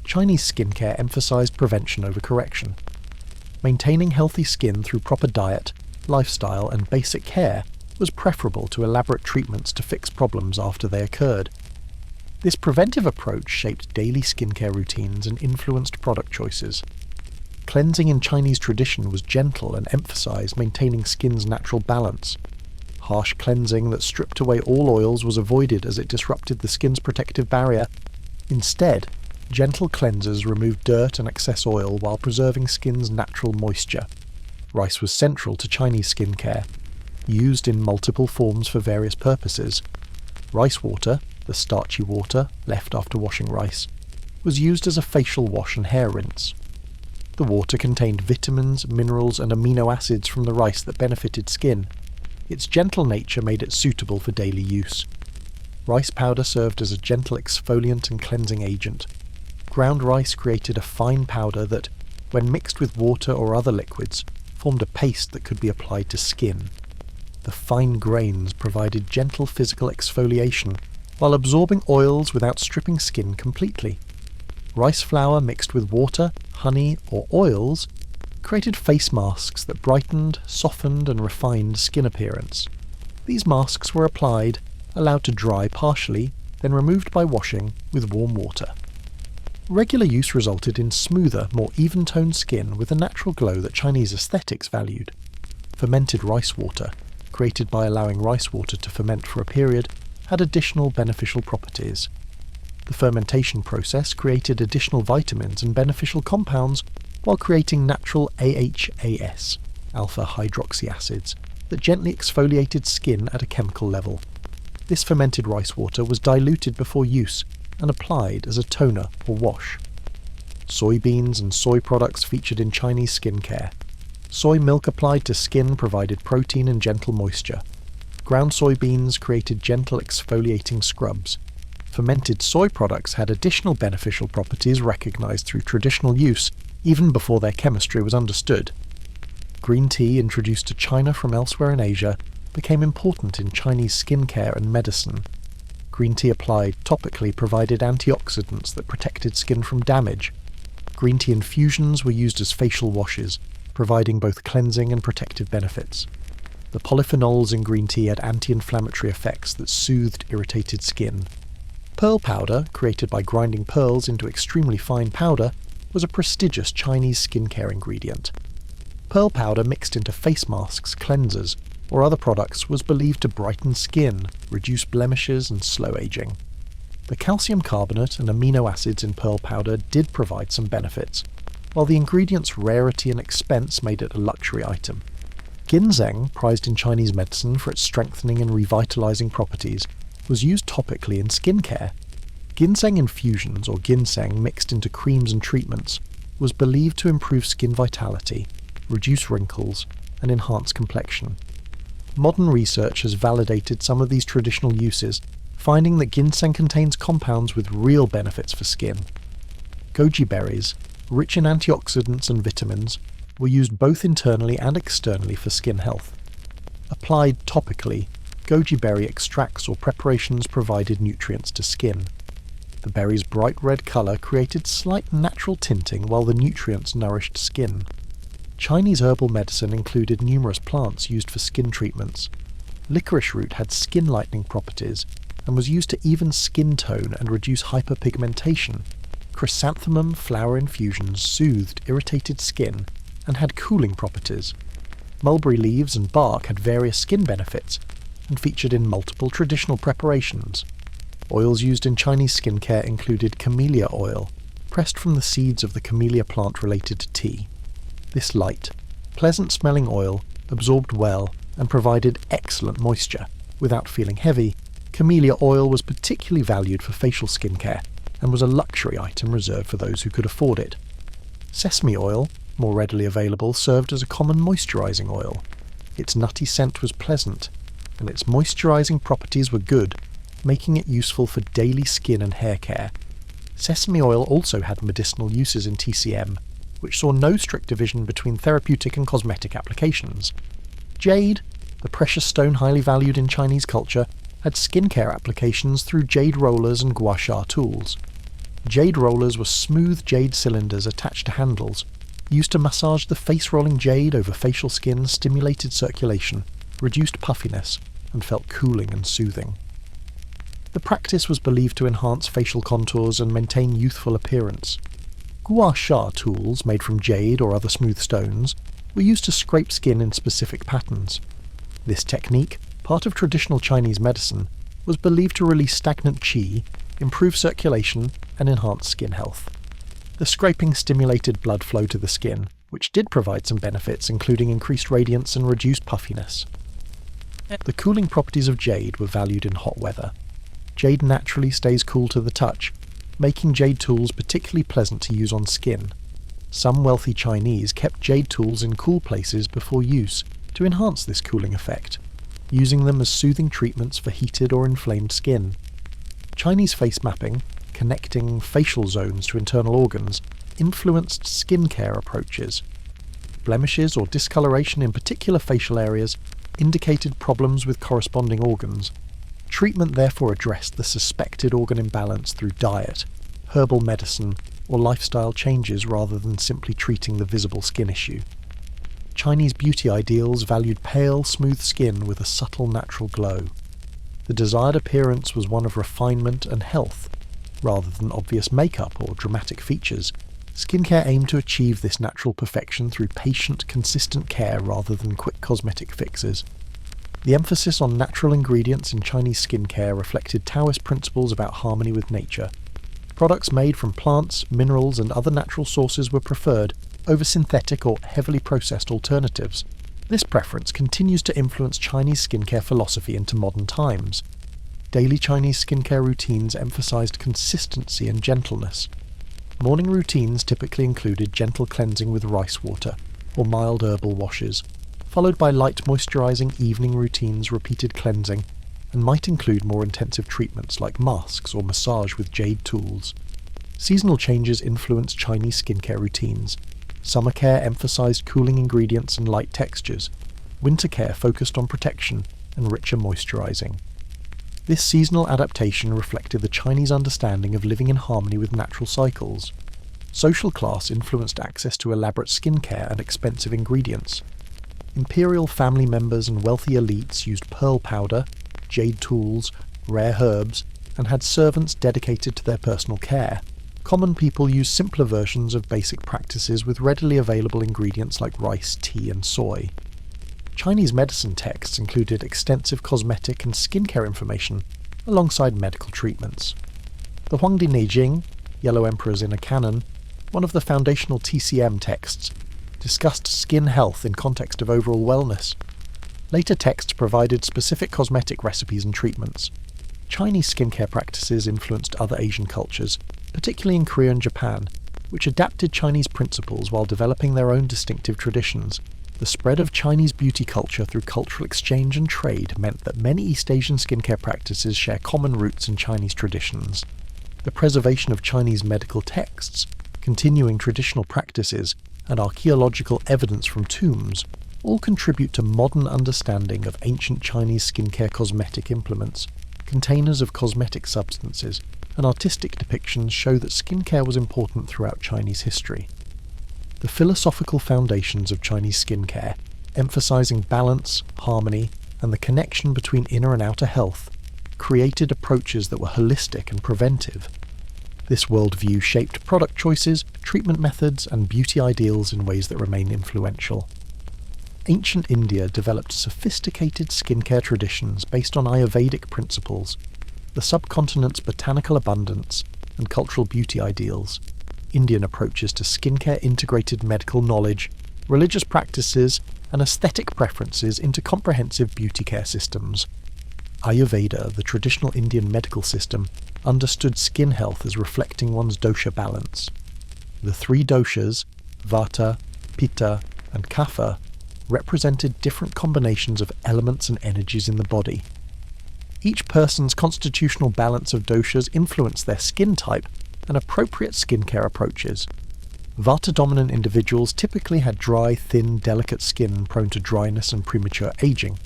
Chinese skincare emphasized prevention over correction. Maintaining healthy skin through proper diet, lifestyle, and basic care was preferable to elaborate treatments to fix problems after they occurred. This preventive approach shaped daily skincare routines and influenced product choices. Cleansing in Chinese tradition was gentle and emphasized maintaining skin's natural balance. Harsh cleansing that stripped away all oils was avoided as it disrupted the skin's protective barrier. Instead, gentle cleansers removed dirt and excess oil while preserving skin's natural moisture. Rice was central to Chinese skincare, used in multiple forms for various purposes. Rice water, the starchy water left after washing rice, was used as a facial wash and hair rinse. The water contained vitamins, minerals, and amino acids from the rice that benefited skin. Its gentle nature made it suitable for daily use. Rice powder served as a gentle exfoliant and cleansing agent. Ground rice created a fine powder that, when mixed with water or other liquids, formed a paste that could be applied to skin. The fine grains provided gentle physical exfoliation, while absorbing oils without stripping skin completely. Rice flour mixed with water, honey, or oils created face masks that brightened, softened, and refined skin appearance. These masks were applied, allowed to dry partially, then removed by washing with warm water. Regular use resulted in smoother, more even-toned skin with a natural glow that Chinese aesthetics valued. Fermented rice water, created by allowing rice water to ferment for a period, had additional beneficial properties. The fermentation process created additional vitamins and beneficial compounds while creating natural AHAS, alpha hydroxy acids, that gently exfoliated skin at a chemical level. This fermented rice water was diluted before use and applied as a toner or wash. Soybeans and soy products featured in Chinese skincare. Soy milk applied to skin provided protein and gentle moisture. Ground soybeans created gentle exfoliating scrubs. Fermented soy products had additional beneficial properties recognized through traditional use even before their chemistry was understood. Green tea, introduced to China from elsewhere in Asia, became important in Chinese skincare and medicine. Green tea applied topically provided antioxidants that protected skin from damage. Green tea infusions were used as facial washes, providing both cleansing and protective benefits. The polyphenols in green tea had anti-inflammatory effects that soothed irritated skin. Pearl powder, created by grinding pearls into extremely fine powder, was a prestigious Chinese skincare ingredient. Pearl powder mixed into face masks, cleansers, or other products was believed to brighten skin, reduce blemishes, and slow aging. The calcium carbonate and amino acids in pearl powder did provide some benefits, while the ingredient's rarity and expense made it a luxury item. Ginseng, prized in Chinese medicine for its strengthening and revitalizing properties, was used topically in skincare. Ginseng infusions, or ginseng mixed into creams and treatments, was believed to improve skin vitality, reduce wrinkles, and enhance complexion. Modern research has validated some of these traditional uses, finding that ginseng contains compounds with real benefits for skin. Goji berries, rich in antioxidants and vitamins, were used both internally and externally for skin health. Applied topically, goji berry extracts or preparations provided nutrients to skin. The berry's bright red colour created slight natural tinting while the nutrients nourished skin. Chinese herbal medicine included numerous plants used for skin treatments. Licorice root had skin lightening properties and was used to even skin tone and reduce hyperpigmentation. Chrysanthemum flower infusions soothed irritated skin and had cooling properties. Mulberry leaves and bark had various skin benefits and featured in multiple traditional preparations. Oils used in Chinese skincare included camellia oil, pressed from the seeds of the camellia plant related to tea. This light, pleasant-smelling oil absorbed well and provided excellent moisture. Without feeling heavy, camellia oil was particularly valued for facial skincare and was a luxury item reserved for those who could afford it. Sesame oil, more readily available, served as a common moisturizing oil. Its nutty scent was pleasant, and its moisturizing properties were good, making it useful for daily skin and hair care. Sesame oil also had medicinal uses in TCM, which saw no strict division between therapeutic and cosmetic applications. Jade, the precious stone highly valued in Chinese culture, had skincare applications through jade rollers and gua sha tools. Jade rollers were smooth jade cylinders attached to handles, used to massage the face-rolling jade over facial skin, stimulated circulation, reduced puffiness, and felt cooling and soothing. The practice was believed to enhance facial contours and maintain youthful appearance. Gua sha tools, made from jade or other smooth stones, were used to scrape skin in specific patterns. This technique, part of traditional Chinese medicine, was believed to release stagnant qi, improve circulation, and enhance skin health. The scraping stimulated blood flow to the skin, which did provide some benefits including increased radiance and reduced puffiness. The cooling properties of jade were valued in hot weather. Jade naturally stays cool to the touch, making jade tools particularly pleasant to use on skin. Some wealthy Chinese kept jade tools in cool places before use to enhance this cooling effect, using them as soothing treatments for heated or inflamed skin. Chinese face mapping, connecting facial zones to internal organs, influenced skincare approaches. Blemishes or discoloration in particular facial areas indicated problems with corresponding organs. Treatment therefore addressed the suspected organ imbalance through diet, herbal medicine, or lifestyle changes rather than simply treating the visible skin issue. Chinese beauty ideals valued pale, smooth skin with a subtle natural glow. The desired appearance was one of refinement and health, rather than obvious makeup or dramatic features. Skincare aimed to achieve this natural perfection through patient, consistent care rather than quick cosmetic fixes. The emphasis on natural ingredients in Chinese skincare reflected Taoist principles about harmony with nature. Products made from plants, minerals, and other natural sources were preferred over synthetic or heavily processed alternatives. This preference continues to influence Chinese skincare philosophy into modern times. Daily Chinese skincare routines emphasized consistency and gentleness. Morning routines typically included gentle cleansing with rice water or mild herbal washes, followed by light moisturizing evening routines, repeated cleansing, and might include more intensive treatments like masks or massage with jade tools. Seasonal changes influenced Chinese skincare routines. Summer care emphasized cooling ingredients and light textures. Winter care focused on protection and richer moisturizing. This seasonal adaptation reflected the Chinese understanding of living in harmony with natural cycles. Social class influenced access to elaborate skincare and expensive ingredients. Imperial family members and wealthy elites used pearl powder, jade tools, rare herbs, and had servants dedicated to their personal care. Common people used simpler versions of basic practices with readily available ingredients like rice, tea, and soy. Chinese medicine texts included extensive cosmetic and skincare information, alongside medical treatments. The Huangdi Neijing, Yellow Emperor's Inner Canon, one of the foundational TCM texts, discussed skin health in context of overall wellness. Later texts provided specific cosmetic recipes and treatments. Chinese skincare practices influenced other Asian cultures, particularly in Korea and Japan, which adapted Chinese principles while developing their own distinctive traditions. The spread of Chinese beauty culture through cultural exchange and trade meant that many East Asian skincare practices share common roots in Chinese traditions. The preservation of Chinese medical texts, continuing traditional practices, and archaeological evidence from tombs all contribute to modern understanding of ancient Chinese skincare cosmetic implements. Containers of cosmetic substances and artistic depictions show that skincare was important throughout Chinese history. The philosophical foundations of Chinese skincare, emphasizing balance, harmony, and the connection between inner and outer health, created approaches that were holistic and preventive. This worldview shaped product choices, treatment methods, and beauty ideals in ways that remain influential. Ancient India developed sophisticated skincare traditions based on Ayurvedic principles, the subcontinent's botanical abundance, and cultural beauty ideals. Indian approaches to skincare integrated medical knowledge, religious practices, and aesthetic preferences into comprehensive beauty care systems. Ayurveda, the traditional Indian medical system, understood skin health as reflecting one's dosha balance. The three doshas, Vata, Pitta, and Kapha, represented different combinations of elements and energies in the body. Each person's constitutional balance of doshas influenced their skin type and appropriate skincare approaches. Vata-dominant individuals typically had dry, thin, delicate skin prone to dryness and premature aging.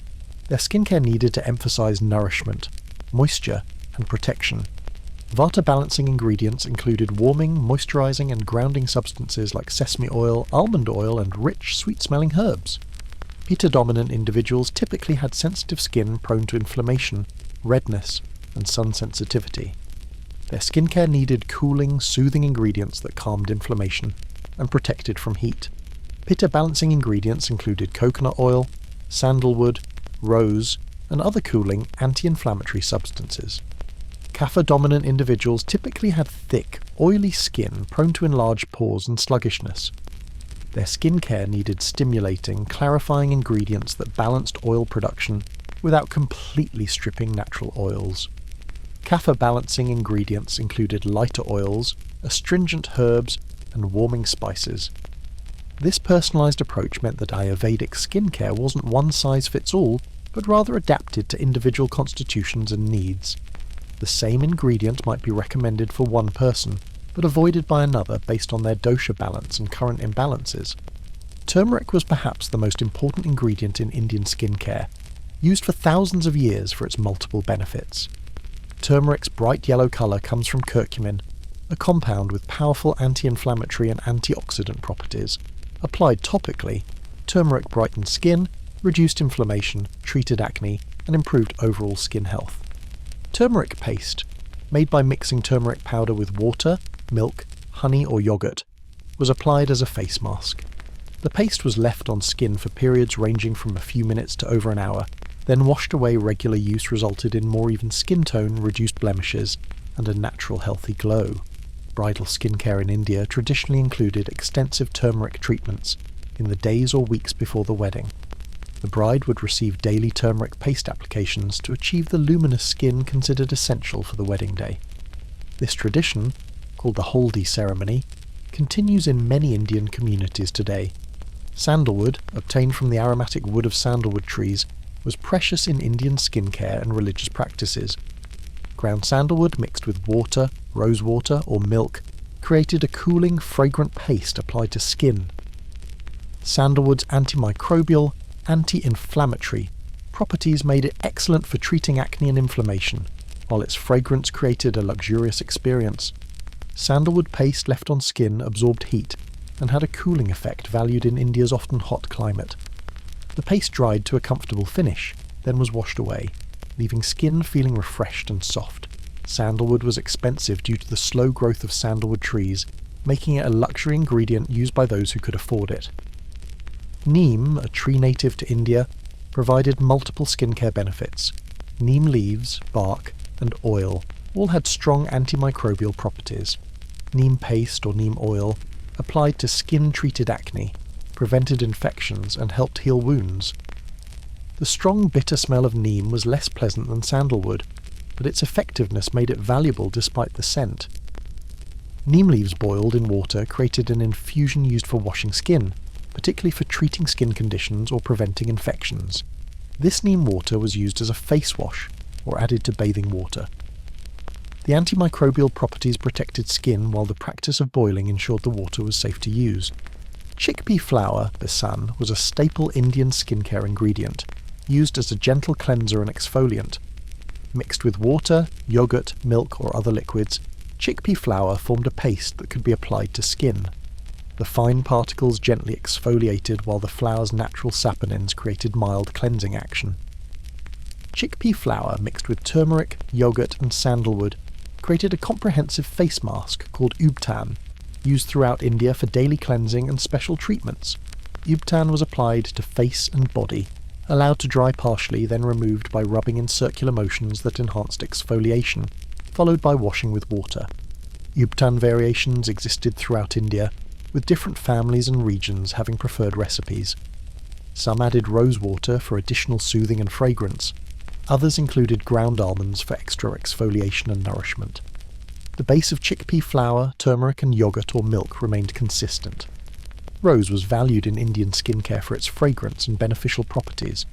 Their skincare needed to emphasize nourishment, moisture, and protection. Vata-balancing ingredients included warming, moisturizing, and grounding substances like sesame oil, almond oil, and rich, sweet-smelling herbs. Pitta-dominant individuals typically had sensitive skin prone to inflammation, redness, and sun sensitivity. Their skincare needed cooling, soothing ingredients that calmed inflammation and protected from heat. Pitta-balancing ingredients included coconut oil, sandalwood, rose, and other cooling, anti-inflammatory substances. Kapha-dominant individuals typically had thick, oily skin prone to enlarged pores and sluggishness. Their skincare needed stimulating, clarifying ingredients that balanced oil production without completely stripping natural oils. Kapha-balancing ingredients included lighter oils, astringent herbs, and warming spices. This personalized approach meant that Ayurvedic skincare wasn't one-size-fits-all, but rather adapted to individual constitutions and needs. The same ingredient might be recommended for one person, but avoided by another based on their dosha balance and current imbalances. Turmeric was perhaps the most important ingredient in Indian skincare, used for thousands of years for its multiple benefits. Turmeric's bright yellow colour comes from curcumin, a compound with powerful anti-inflammatory and antioxidant properties. Applied topically, turmeric brightened skin, reduced inflammation, treated acne, and improved overall skin health. Turmeric paste, made by mixing turmeric powder with water, milk, honey or yogurt, was applied as a face mask. The paste was left on skin for periods ranging from a few minutes to over an hour, Then washed away regular use resulted in more even skin tone, reduced blemishes, and a natural healthy glow. Bridal skincare in India traditionally included extensive turmeric treatments in the days or weeks before the wedding. The bride would receive daily turmeric paste applications to achieve the luminous skin considered essential for the wedding day. This tradition, called the Haldi ceremony, continues in many Indian communities today. Sandalwood, obtained from the aromatic wood of sandalwood trees, was precious in Indian skincare and religious practices. Ground sandalwood mixed with water, rose water, or milk created a cooling, fragrant paste applied to skin. Sandalwood's antimicrobial, anti-inflammatory properties made it excellent for treating acne and inflammation, while its fragrance created a luxurious experience. Sandalwood paste left on skin absorbed heat and had a cooling effect valued in India's often hot climate. The paste dried to a comfortable finish, then was washed away, leaving skin feeling refreshed and soft. Sandalwood was expensive due to the slow growth of sandalwood trees, making it a luxury ingredient used by those who could afford it. Neem, a tree native to India, provided multiple skincare benefits. Neem leaves, bark, and oil all had strong antimicrobial properties. Neem paste or neem oil applied to skin-treated acne, prevented infections, and helped heal wounds. The strong bitter smell of neem was less pleasant than sandalwood, but its effectiveness made it valuable despite the scent. Neem leaves boiled in water created an infusion used for washing skin, particularly for treating skin conditions or preventing infections. This neem water was used as a face wash, or added to bathing water. The antimicrobial properties protected skin while the practice of boiling ensured the water was safe to use. Chickpea flour, besan, was a staple Indian skincare ingredient, used as a gentle cleanser and exfoliant. Mixed with water, yogurt, milk, or other liquids, chickpea flour formed a paste that could be applied to skin. The fine particles gently exfoliated while the flour's natural saponins created mild cleansing action. Chickpea flour mixed with turmeric, yogurt, and sandalwood created a comprehensive face mask called ubtan, used throughout India for daily cleansing and special treatments. Ubtan was applied to face and body, allowed to dry partially, then removed by rubbing in circular motions that enhanced exfoliation, followed by washing with water. Ubtan variations existed throughout India, with different families and regions having preferred recipes. Some added rose water for additional soothing and fragrance. Others included ground almonds for extra exfoliation and nourishment. The base of chickpea flour, turmeric, and yogurt or milk remained consistent. Rose was valued in Indian skincare for its fragrance and beneficial properties.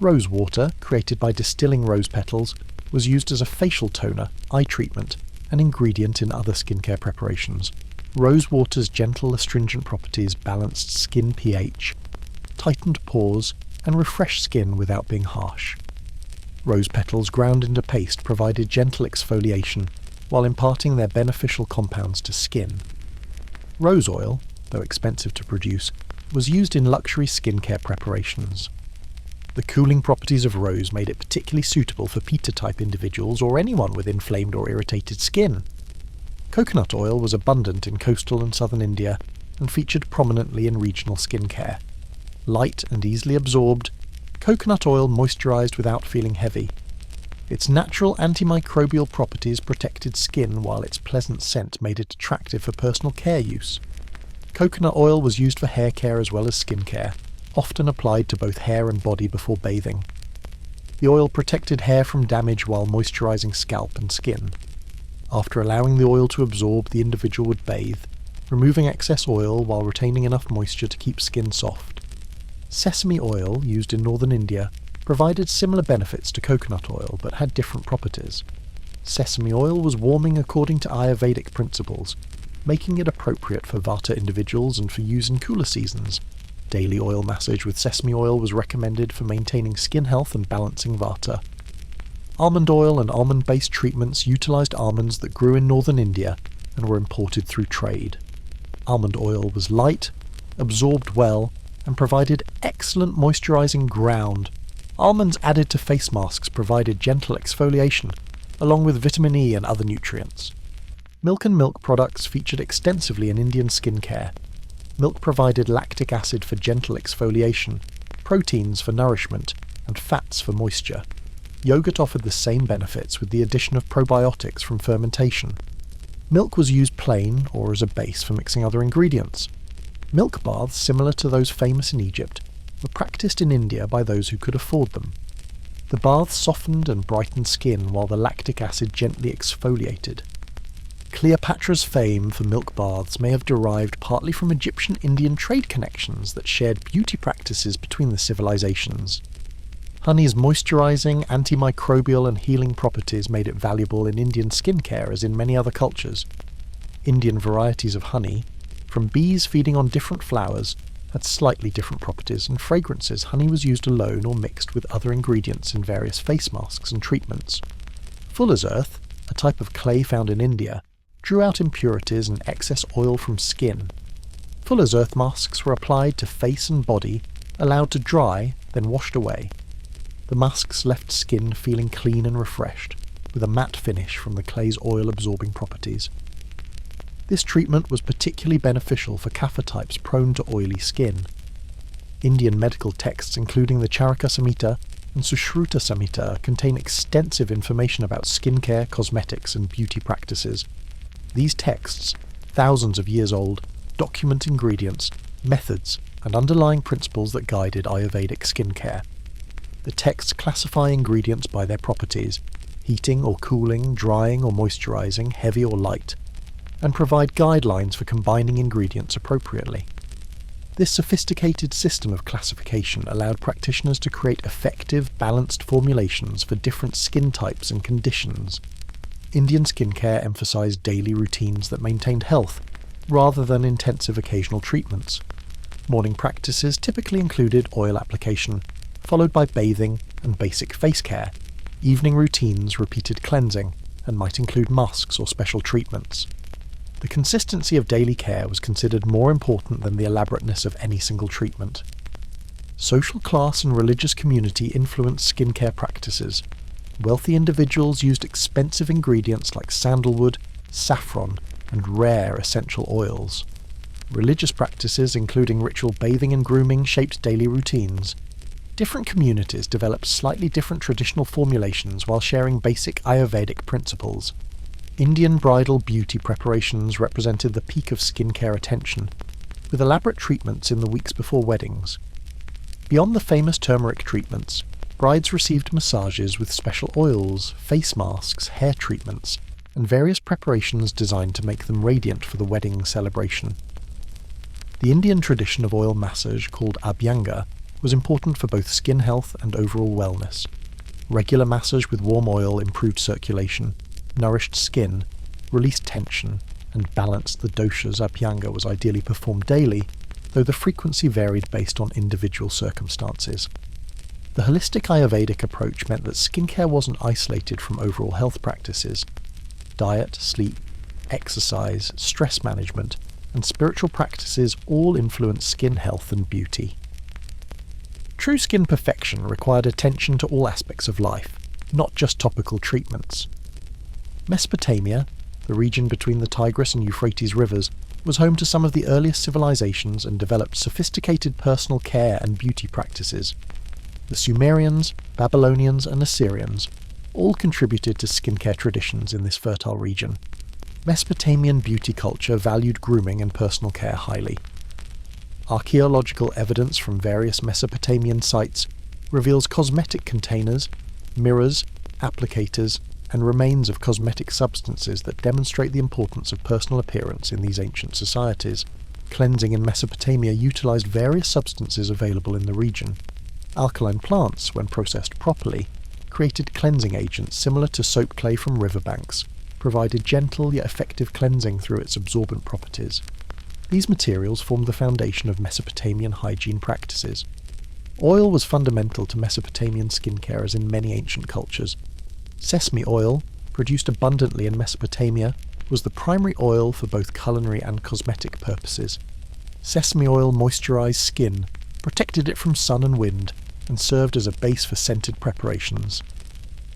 Rose water, created by distilling rose petals, was used as a facial toner, eye treatment, and ingredient in other skincare preparations. Rose water's gentle astringent properties balanced skin pH, tightened pores, and refreshed skin without being harsh. Rose petals ground into paste provided gentle exfoliation while imparting their beneficial compounds to skin. Rose oil, though expensive to produce, was used in luxury skincare preparations. The cooling properties of rose made it particularly suitable for Pitta-type individuals or anyone with inflamed or irritated skin. Coconut oil was abundant in coastal and southern India and featured prominently in regional skincare. Light and easily absorbed, coconut oil moisturized without feeling heavy. Its natural antimicrobial properties protected skin while its pleasant scent made it attractive for personal care use. Coconut oil was used for hair care as well as skin care, often applied to both hair and body before bathing. The oil protected hair from damage while moisturizing scalp and skin. After allowing the oil to absorb, the individual would bathe, removing excess oil while retaining enough moisture to keep skin soft. Sesame oil, used in northern India, provided similar benefits to coconut oil but had different properties. Sesame oil was warming according to Ayurvedic principles, making it appropriate for Vata individuals and for use in cooler seasons. Daily oil massage with sesame oil was recommended for maintaining skin health and balancing Vata. Almond oil and almond-based treatments utilized almonds that grew in northern India and were imported through trade. Almond oil was light, absorbed well, and provided excellent moisturizing ground. Almonds added to face masks provided gentle exfoliation, along with vitamin E and other nutrients. Milk and milk products featured extensively in Indian skincare. Milk provided lactic acid for gentle exfoliation, proteins for nourishment, and fats for moisture. Yogurt offered the same benefits with the addition of probiotics from fermentation. Milk was used plain or as a base for mixing other ingredients. Milk baths, similar to those famous in Egypt, were practiced in India by those who could afford them. The baths softened and brightened skin while the lactic acid gently exfoliated. Cleopatra's fame for milk baths may have derived partly from Egyptian-Indian trade connections that shared beauty practices between the civilizations. Honey's moisturizing, antimicrobial and healing properties made it valuable in Indian skincare as in many other cultures. Indian varieties of honey, from bees feeding on different flowers, had slightly different properties and fragrances. Honey was used alone or mixed with other ingredients in various face masks and treatments. Fuller's earth, a type of clay found in India, drew out impurities and excess oil from skin. Fuller's earth masks were applied to face and body, allowed to dry, then washed away. The masks left skin feeling clean and refreshed, with a matte finish from the clay's oil-absorbing properties. This treatment was particularly beneficial for kapha types prone to oily skin. Indian medical texts including the Charaka Samhita and Sushruta Samhita contain extensive information about skincare, cosmetics and beauty practices. These texts, thousands of years old, document ingredients, methods, and underlying principles that guided Ayurvedic skincare. The texts classify ingredients by their properties, heating or cooling, drying or moisturizing, heavy or light, and provide guidelines for combining ingredients appropriately. This sophisticated system of classification allowed practitioners to create effective, balanced formulations for different skin types and conditions. Indian skincare emphasized daily routines that maintained health, rather than intensive occasional treatments. Morning practices typically included oil application, followed by bathing and basic face care. Evening routines repeated cleansing, and might include masks or special treatments. The consistency of daily care was considered more important than the elaborateness of any single treatment. Social class and religious community influenced skincare practices. Wealthy individuals used expensive ingredients like sandalwood, saffron, and rare essential oils. Religious practices, including ritual bathing and grooming, shaped daily routines. Different communities developed slightly different traditional formulations while sharing basic Ayurvedic principles. Indian bridal beauty preparations represented the peak of skincare attention, with elaborate treatments in the weeks before weddings. Beyond the famous turmeric treatments, brides received massages with special oils, face masks, hair treatments, and various preparations designed to make them radiant for the wedding celebration. The Indian tradition of oil massage, called abhyanga, was important for both skin health and overall wellness. Regular massage with warm oil improved circulation, nourished skin, released tension, and balanced the doshas. Abhyanga was ideally performed daily, though the frequency varied based on individual circumstances. The holistic Ayurvedic approach meant that skincare wasn't isolated from overall health practices. Diet, sleep, exercise, stress management, and spiritual practices all influenced skin health and beauty. True skin perfection required attention to all aspects of life, not just topical treatments. Mesopotamia, the region between the Tigris and Euphrates rivers, was home to some of the earliest civilizations and developed sophisticated personal care and beauty practices. The Sumerians, Babylonians, and Assyrians all contributed to skincare traditions in this fertile region. Mesopotamian beauty culture valued grooming and personal care highly. Archaeological evidence from various Mesopotamian sites reveals cosmetic containers, mirrors, applicators, and remains of cosmetic substances that demonstrate the importance of personal appearance in these ancient societies. Cleansing in Mesopotamia utilized various substances available in the region. Alkaline plants, when processed properly, created cleansing agents similar to soap clay from riverbanks, provided gentle yet effective cleansing through its absorbent properties. These materials formed the foundation of Mesopotamian hygiene practices. Oil was fundamental to Mesopotamian skincare as in many ancient cultures. Sesame oil, produced abundantly in Mesopotamia, was the primary oil for both culinary and cosmetic purposes. Sesame oil moisturized skin, protected it from sun and wind, and served as a base for scented preparations.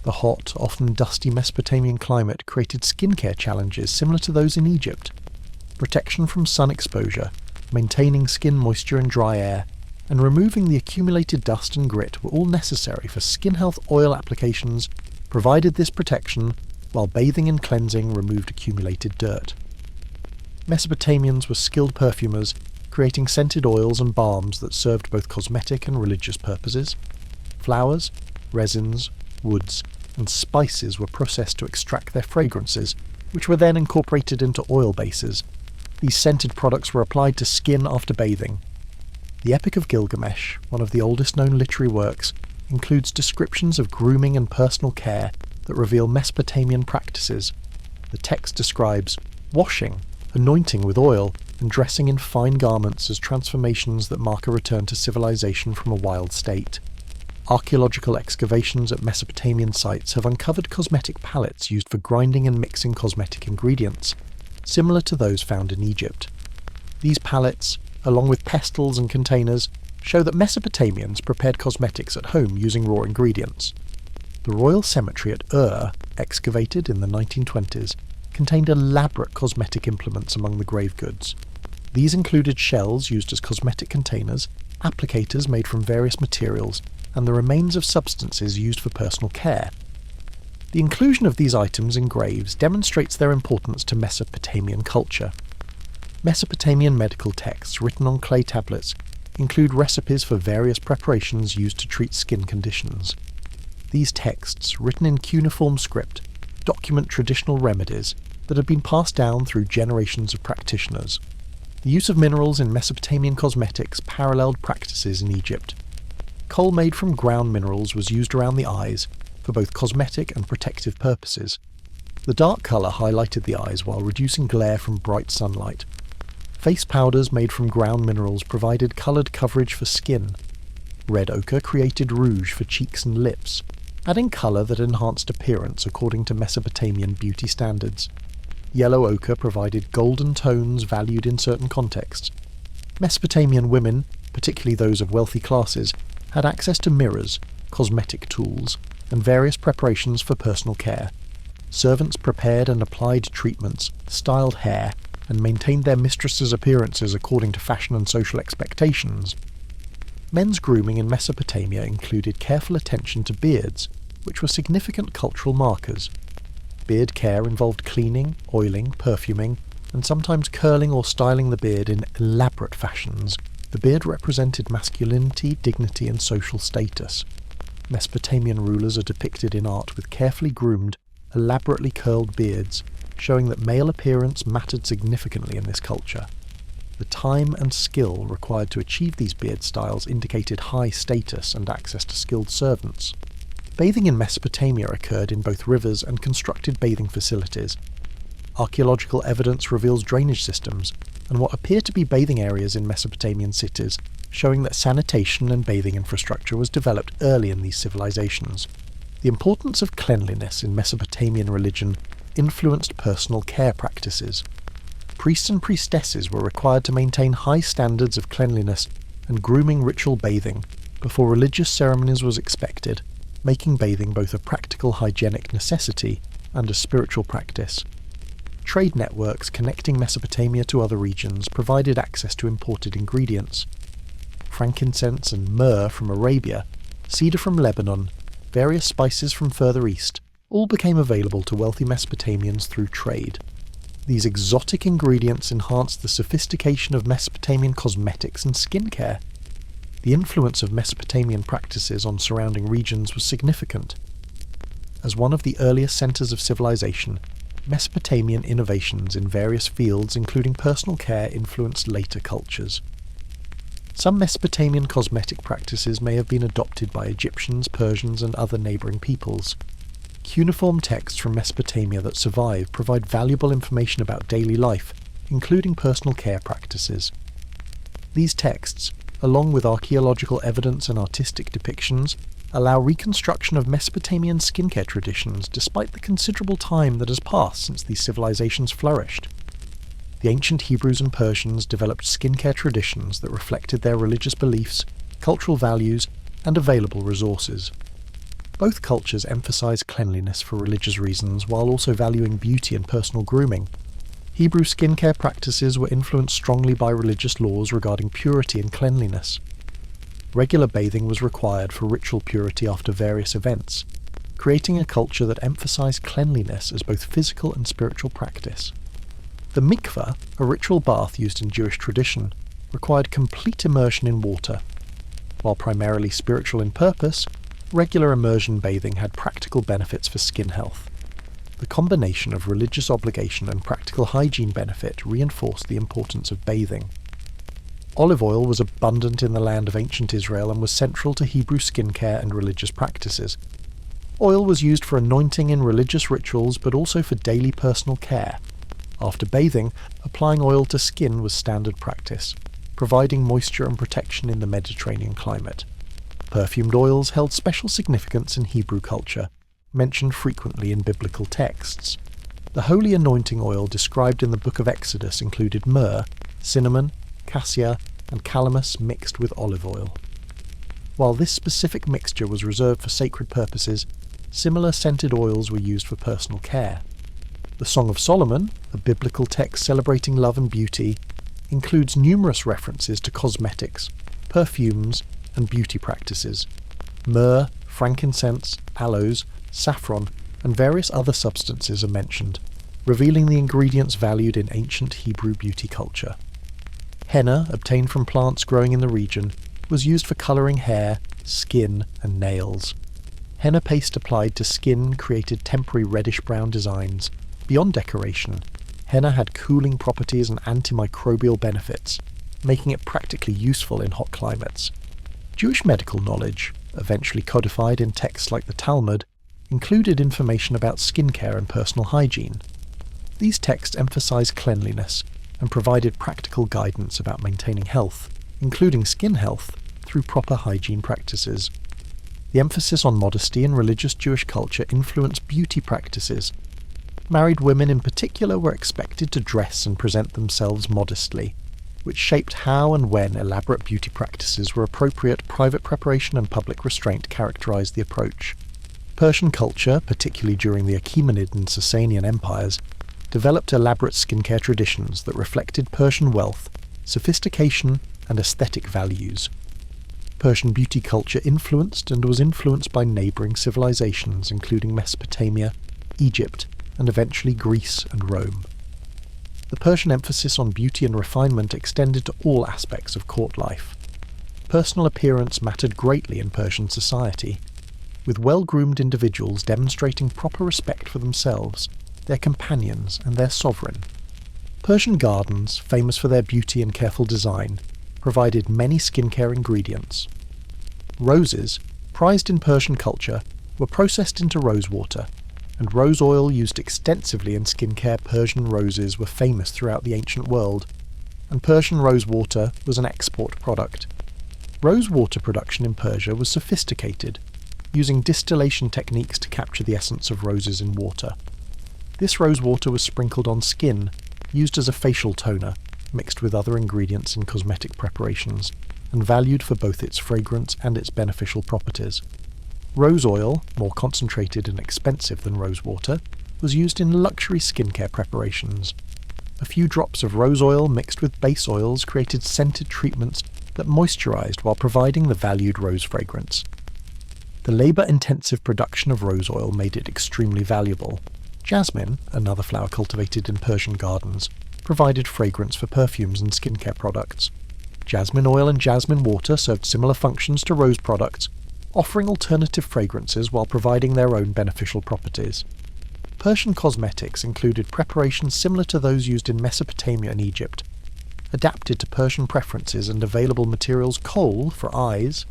The hot, often dusty Mesopotamian climate created skincare challenges similar to those in Egypt. Protection from sun exposure, maintaining skin moisture in dry air, and removing the accumulated dust and grit were all necessary for skin health oil applications, provided this protection, while bathing and cleansing removed accumulated dirt. Mesopotamians were skilled perfumers, creating scented oils and balms that served both cosmetic and religious purposes. Flowers, resins, woods, and spices were processed to extract their fragrances, which were then incorporated into oil bases. These scented products were applied to skin after bathing. The Epic of Gilgamesh, one of the oldest known literary works, includes descriptions of grooming and personal care that reveal Mesopotamian practices. The text describes washing, anointing with oil, and dressing in fine garments as transformations that mark a return to civilization from a wild state. Archaeological excavations at Mesopotamian sites have uncovered cosmetic palettes used for grinding and mixing cosmetic ingredients, similar to those found in Egypt. These palettes, along with pestles and containers, show that Mesopotamians prepared cosmetics at home using raw ingredients. The royal cemetery at Ur, excavated in the 1920s, contained elaborate cosmetic implements among the grave goods. These included shells used as cosmetic containers, applicators made from various materials, and the remains of substances used for personal care. The inclusion of these items in graves demonstrates their importance to Mesopotamian culture. Mesopotamian medical texts written on clay tablets include recipes for various preparations used to treat skin conditions. These texts, written in cuneiform script, document traditional remedies that have been passed down through generations of practitioners. The use of minerals in Mesopotamian cosmetics paralleled practices in Egypt. Coal made from ground minerals was used around the eyes for both cosmetic and protective purposes. The dark colour highlighted the eyes while reducing glare from bright sunlight. Face powders made from ground minerals provided coloured coverage for skin. Red ochre created rouge for cheeks and lips, adding colour that enhanced appearance according to Mesopotamian beauty standards. Yellow ochre provided golden tones valued in certain contexts. Mesopotamian women, particularly those of wealthy classes, had access to mirrors, cosmetic tools, and various preparations for personal care. Servants prepared and applied treatments, styled hair, and maintained their mistresses' appearances according to fashion and social expectations. Men's grooming in Mesopotamia included careful attention to beards, which were significant cultural markers. Beard care involved cleaning, oiling, perfuming, and sometimes curling or styling the beard in elaborate fashions. The beard represented masculinity, dignity, and social status. Mesopotamian rulers are depicted in art with carefully groomed, elaborately curled beards, showing that male appearance mattered significantly in this culture. The time and skill required to achieve these beard styles indicated high status and access to skilled servants. Bathing in Mesopotamia occurred in both rivers and constructed bathing facilities. Archaeological evidence reveals drainage systems and what appear to be bathing areas in Mesopotamian cities, showing that sanitation and bathing infrastructure was developed early in these civilizations. The importance of cleanliness in Mesopotamian religion influenced personal care practices. Priests and priestesses were required to maintain high standards of cleanliness and grooming ritual bathing before religious ceremonies was expected, making bathing both a practical hygienic necessity and a spiritual practice. Trade networks connecting Mesopotamia to other regions provided access to imported ingredients. Frankincense and myrrh from Arabia, cedar from Lebanon, various spices from further east, all became available to wealthy Mesopotamians through trade. These exotic ingredients enhanced the sophistication of Mesopotamian cosmetics and skincare. The influence of Mesopotamian practices on surrounding regions was significant. As one of the earliest centres of civilization, Mesopotamian innovations in various fields, including personal care, influenced later cultures. Some Mesopotamian cosmetic practices may have been adopted by Egyptians, Persians, and other neighbouring peoples. Cuneiform texts from Mesopotamia that survive provide valuable information about daily life, including personal care practices. These texts, along with archaeological evidence and artistic depictions, allow reconstruction of Mesopotamian skincare traditions despite the considerable time that has passed since these civilizations flourished. The ancient Hebrews and Persians developed skincare traditions that reflected their religious beliefs, cultural values, and available resources. Both cultures emphasize cleanliness for religious reasons while also valuing beauty and personal grooming. Hebrew skincare practices were influenced strongly by religious laws regarding purity and cleanliness. Regular bathing was required for ritual purity after various events, creating a culture that emphasized cleanliness as both physical and spiritual practice. The mikveh, a ritual bath used in Jewish tradition, required complete immersion in water. While primarily spiritual in purpose, regular immersion bathing had practical benefits for skin health. The combination of religious obligation and practical hygiene benefit reinforced the importance of bathing. Olive oil was abundant in the land of ancient Israel and was central to Hebrew skincare and religious practices. Oil was used for anointing in religious rituals, but also for daily personal care. After bathing, applying oil to skin was standard practice, providing moisture and protection in the Mediterranean climate. Perfumed oils held special significance in Hebrew culture, mentioned frequently in biblical texts. The holy anointing oil described in the Book of Exodus included myrrh, cinnamon, cassia, and calamus mixed with olive oil. While this specific mixture was reserved for sacred purposes, similar scented oils were used for personal care. The Song of Solomon, a biblical text celebrating love and beauty, includes numerous references to cosmetics, perfumes, and beauty practices. Myrrh, frankincense, aloes, saffron, and various other substances are mentioned, revealing the ingredients valued in ancient Hebrew beauty culture. Henna, obtained from plants growing in the region, was used for colouring hair, skin, and nails. Henna paste applied to skin created temporary reddish-brown designs. Beyond decoration, henna had cooling properties and antimicrobial benefits, making it practically useful in hot climates. Jewish medical knowledge, eventually codified in texts like the Talmud, included information about skincare and personal hygiene. These texts emphasized cleanliness and provided practical guidance about maintaining health, including skin health, through proper hygiene practices. The emphasis on modesty in religious Jewish culture influenced beauty practices. Married women in particular were expected to dress and present themselves modestly, which shaped how and when elaborate beauty practices were appropriate. Private preparation and public restraint characterized the approach. Persian culture, particularly during the Achaemenid and Sasanian empires, developed elaborate skincare traditions that reflected Persian wealth, sophistication, and aesthetic values. Persian beauty culture influenced and was influenced by neighbouring civilizations including Mesopotamia, Egypt, and eventually Greece and Rome. The Persian emphasis on beauty and refinement extended to all aspects of court life. Personal appearance mattered greatly in Persian society, with well-groomed individuals demonstrating proper respect for themselves, their companions, and their sovereign. Persian gardens, famous for their beauty and careful design, provided many skincare ingredients. Roses, prized in Persian culture, were processed into rose water, and rose oil used extensively in skincare. Persian roses were famous throughout the ancient world, and Persian rose water was an export product. Rose water production in Persia was sophisticated, using distillation techniques to capture the essence of roses in water. This rose water was sprinkled on skin, used as a facial toner, mixed with other ingredients in cosmetic preparations, and valued for both its fragrance and its beneficial properties. Rose oil, more concentrated and expensive than rose water, was used in luxury skincare preparations. A few drops of rose oil mixed with base oils created scented treatments that moisturized while providing the valued rose fragrance. The labor-intensive production of rose oil made it extremely valuable. Jasmine, another flower cultivated in Persian gardens, provided fragrance for perfumes and skincare products. Jasmine oil and jasmine water served similar functions to rose products, offering alternative fragrances while providing their own beneficial properties. Persian cosmetics included preparations similar to those used in Mesopotamia and Egypt, adapted to Persian preferences and available materials. Kohl for eyes,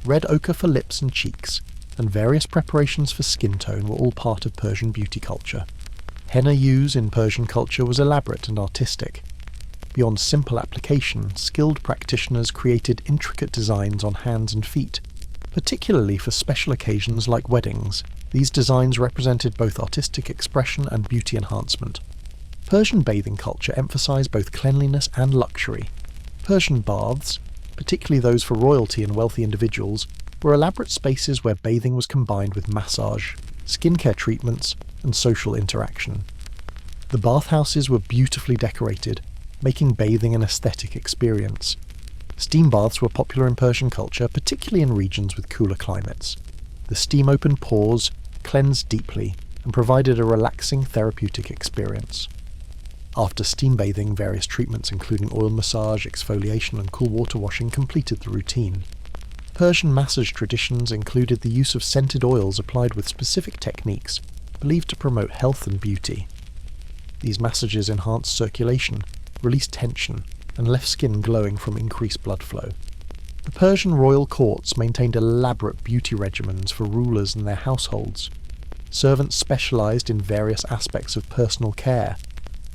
red ochre for lips and cheeks, and various preparations for skin tone were all part of Persian beauty culture. Henna use in Persian culture was elaborate and artistic. Beyond simple application, skilled practitioners created intricate designs on hands and feet, particularly for special occasions like weddings. These designs represented both artistic expression and beauty enhancement. Persian bathing culture emphasized both cleanliness and luxury. Persian baths, particularly those for royalty and wealthy individuals, were elaborate spaces where bathing was combined with massage, skincare treatments, and social interaction. The bathhouses were beautifully decorated, making bathing an aesthetic experience. Steam baths were popular in Persian culture, particularly in regions with cooler climates. The steam opened pores, cleansed deeply, and provided a relaxing therapeutic experience. After steam bathing, various treatments including oil massage, exfoliation, and cool water washing completed the routine. Persian massage traditions included the use of scented oils applied with specific techniques, believed to promote health and beauty. These massages enhanced circulation, released tension, and left skin glowing from increased blood flow. The Persian royal courts maintained elaborate beauty regimens for rulers and their households. Servants specialised in various aspects of personal care: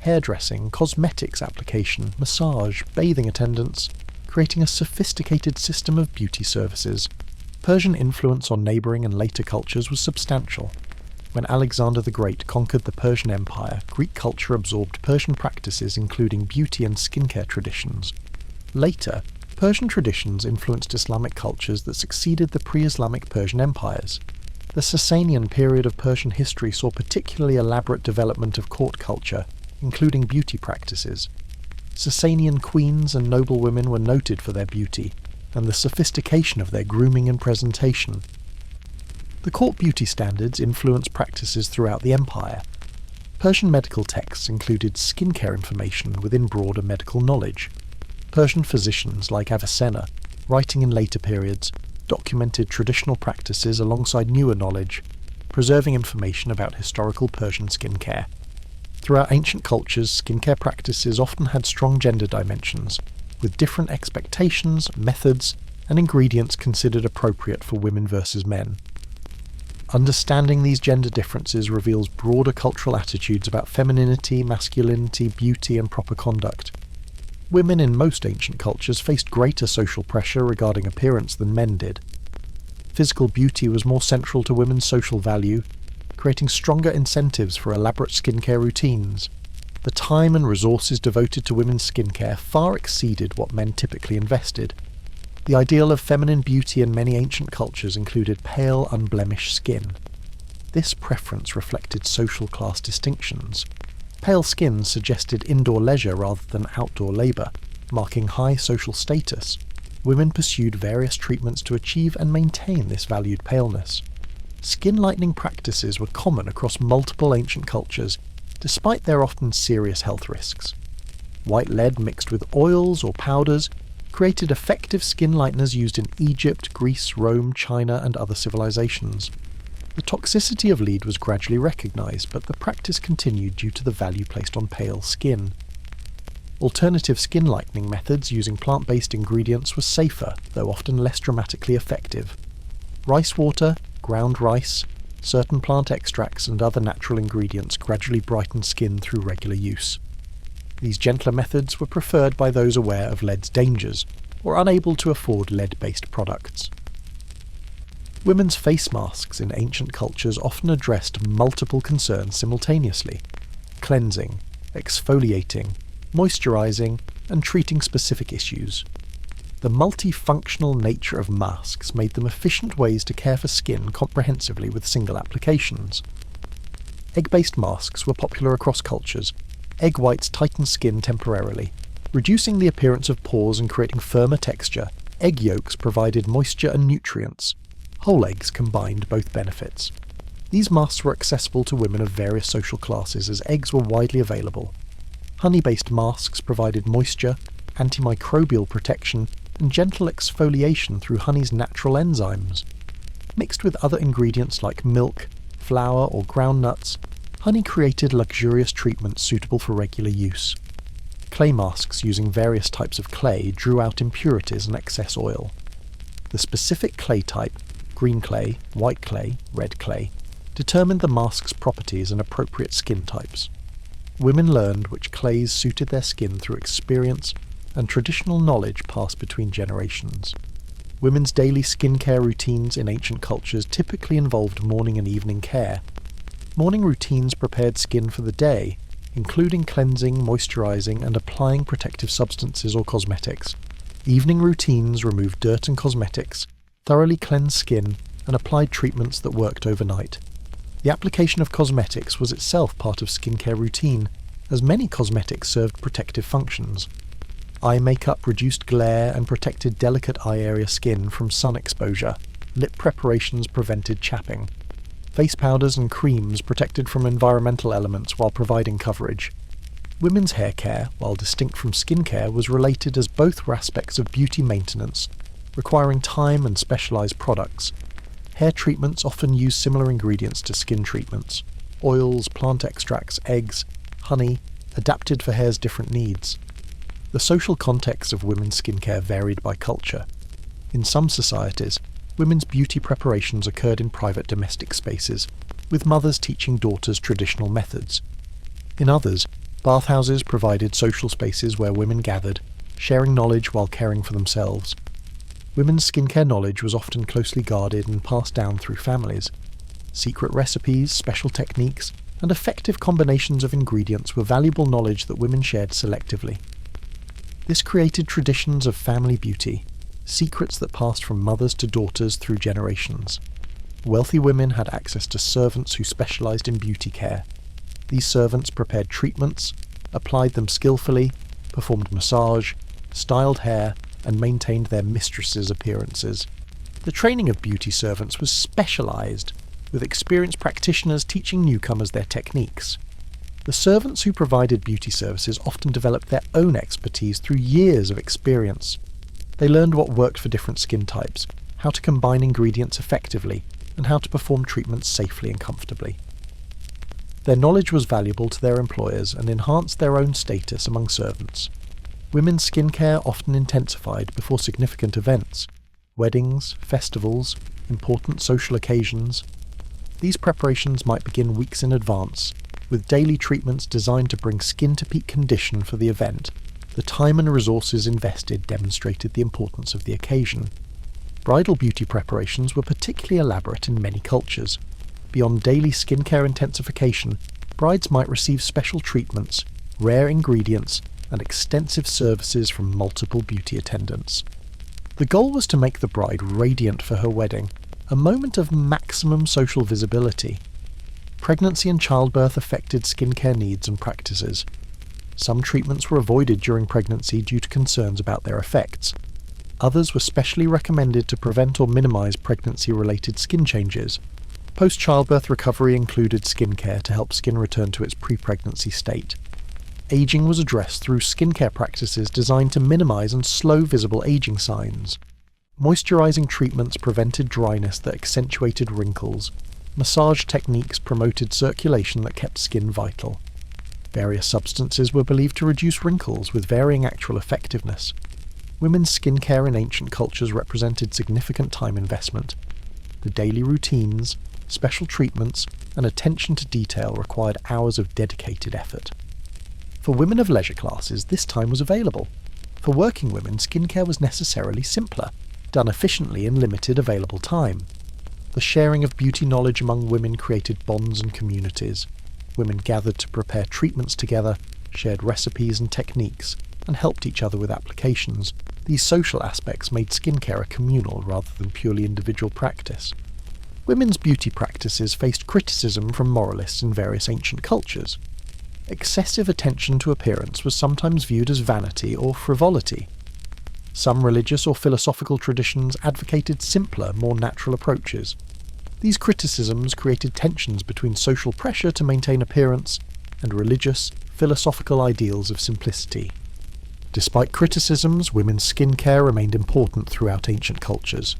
hairdressing, cosmetics application, massage, bathing attendance, creating a sophisticated system of beauty services. Persian influence on neighbouring and later cultures was substantial. When Alexander the Great conquered the Persian Empire, Greek culture absorbed Persian practices including beauty and skincare traditions. Later, Persian traditions influenced Islamic cultures that succeeded the pre-Islamic Persian empires. The Sasanian period of Persian history saw particularly elaborate development of court culture, including beauty practices. Sasanian queens and noblewomen were noted for their beauty, and the sophistication of their grooming and presentation. The court beauty standards influenced practices throughout the empire. Persian medical texts included skincare information within broader medical knowledge. Persian physicians like Avicenna, writing in later periods, documented traditional practices alongside newer knowledge, preserving information about historical Persian skincare. Throughout ancient cultures, skincare practices often had strong gender dimensions, with different expectations, methods, and ingredients considered appropriate for women versus men. Understanding these gender differences reveals broader cultural attitudes about femininity, masculinity, beauty, and proper conduct. Women in most ancient cultures faced greater social pressure regarding appearance than men did. Physical beauty was more central to women's social value, creating stronger incentives for elaborate skincare routines. The time and resources devoted to women's skincare far exceeded what men typically invested. The ideal of feminine beauty in many ancient cultures included pale, unblemished skin. This preference reflected social class distinctions. Pale skin suggested indoor leisure rather than outdoor labour, marking high social status. Women pursued various treatments to achieve and maintain this valued paleness. Skin lightening practices were common across multiple ancient cultures, despite their often serious health risks. White lead mixed with oils or powders created effective skin lighteners used in Egypt, Greece, Rome, China, and other civilizations. The toxicity of lead was gradually recognised, but the practice continued due to the value placed on pale skin. Alternative skin lightening methods using plant-based ingredients were safer, though often less dramatically effective. Rice water, ground rice, certain plant extracts and other natural ingredients gradually brightened skin through regular use. These gentler methods were preferred by those aware of lead's dangers, or unable to afford lead-based products. Women's face masks in ancient cultures often addressed multiple concerns simultaneously: cleansing, exfoliating, moisturizing, and treating specific issues. The multifunctional nature of masks made them efficient ways to care for skin comprehensively with single applications. Egg-based masks were popular across cultures. Egg whites tightened skin temporarily, reducing the appearance of pores and creating firmer texture. Egg yolks provided moisture and nutrients. Whole eggs combined both benefits. These masks were accessible to women of various social classes as eggs were widely available. Honey-based masks provided moisture, antimicrobial protection, and gentle exfoliation through honey's natural enzymes. Mixed with other ingredients like milk, flour, or ground nuts, honey created luxurious treatments suitable for regular use. Clay masks using various types of clay drew out impurities and excess oil. The specific clay type, green clay, white clay, red clay, determined the mask's properties and appropriate skin types. Women learned which clays suited their skin through experience and traditional knowledge passed between generations. Women's daily skincare routines in ancient cultures typically involved morning and evening care. Morning routines prepared skin for the day, including cleansing, moisturizing, and applying protective substances or cosmetics. Evening routines removed dirt and cosmetics, thoroughly cleansed skin, and applied treatments that worked overnight. The application of cosmetics was itself part of skincare routine, as many cosmetics served protective functions. Eye makeup reduced glare and protected delicate eye area skin from sun exposure. Lip preparations prevented chapping. Face powders and creams protected from environmental elements while providing coverage. Women's hair care, while distinct from skincare, was related as both were aspects of beauty maintenance, requiring time and specialised products. Hair treatments often use similar ingredients to skin treatments: oils, plant extracts, eggs, honey, adapted for hair's different needs. The social context of women's skincare varied by culture. In some societies, women's beauty preparations occurred in private domestic spaces, with mothers teaching daughters traditional methods. In others, bathhouses provided social spaces where women gathered, sharing knowledge while caring for themselves. Women's skincare knowledge was often closely guarded and passed down through families. Secret recipes, special techniques, and effective combinations of ingredients were valuable knowledge that women shared selectively. This created traditions of family beauty, secrets that passed from mothers to daughters through generations. Wealthy women had access to servants who specialised in beauty care. These servants prepared treatments, applied them skillfully, performed massage, styled hair, and maintained their mistress's appearances. The training of beauty servants was specialised, with experienced practitioners teaching newcomers their techniques. The servants who provided beauty services often developed their own expertise through years of experience. They learned what worked for different skin types, how to combine ingredients effectively, and how to perform treatments safely and comfortably. Their knowledge was valuable to their employers and enhanced their own status among servants. Women's skincare often intensified before significant events: weddings, festivals, important social occasions. These preparations might begin weeks in advance, with daily treatments designed to bring skin to peak condition for the event. The time and resources invested demonstrated the importance of the occasion. Bridal beauty preparations were particularly elaborate in many cultures. Beyond daily skincare intensification, brides might receive special treatments, rare ingredients, and extensive services from multiple beauty attendants. The goal was to make the bride radiant for her wedding, a moment of maximum social visibility. Pregnancy and childbirth affected skincare needs and practices. Some treatments were avoided during pregnancy due to concerns about their effects. Others were specially recommended to prevent or minimise pregnancy-related skin changes. Post-childbirth recovery included skincare to help skin return to its pre-pregnancy state. Aging was addressed through skincare practices designed to minimise and slow visible aging signs. Moisturising treatments prevented dryness that accentuated wrinkles. Massage techniques promoted circulation that kept skin vital. Various substances were believed to reduce wrinkles with varying actual effectiveness. Women's skincare in ancient cultures represented significant time investment. The daily routines, special treatments, and attention to detail required hours of dedicated effort. For women of leisure classes, this time was available. For working women, skincare was necessarily simpler, done efficiently in limited available time. The sharing of beauty knowledge among women created bonds and communities. Women gathered to prepare treatments together, shared recipes and techniques, and helped each other with applications. These social aspects made skincare a communal rather than purely individual practice. Women's beauty practices faced criticism from moralists in various ancient cultures. Excessive attention to appearance was sometimes viewed as vanity or frivolity. Some religious or philosophical traditions advocated simpler, more natural approaches. These criticisms created tensions between social pressure to maintain appearance and religious, philosophical ideals of simplicity. Despite criticisms, women's skincare remained important throughout ancient cultures.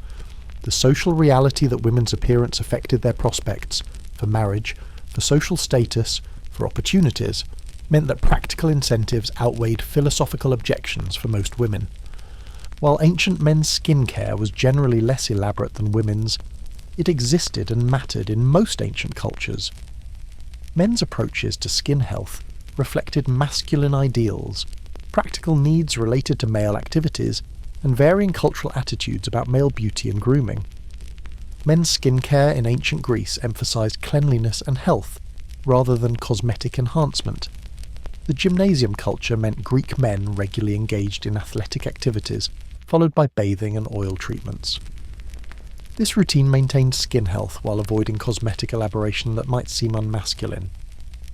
The social reality that women's appearance affected their prospects for marriage, for social status, for opportunities, meant that practical incentives outweighed philosophical objections for most women. While ancient men's skincare was generally less elaborate than women's, it existed and mattered in most ancient cultures. Men's approaches to skin health reflected masculine ideals, practical needs related to male activities, and varying cultural attitudes about male beauty and grooming. Men's skincare in ancient Greece emphasized cleanliness and health, rather than cosmetic enhancement. The gymnasium culture meant Greek men regularly engaged in athletic activities, followed by bathing and oil treatments. This routine maintained skin health while avoiding cosmetic elaboration that might seem unmasculine.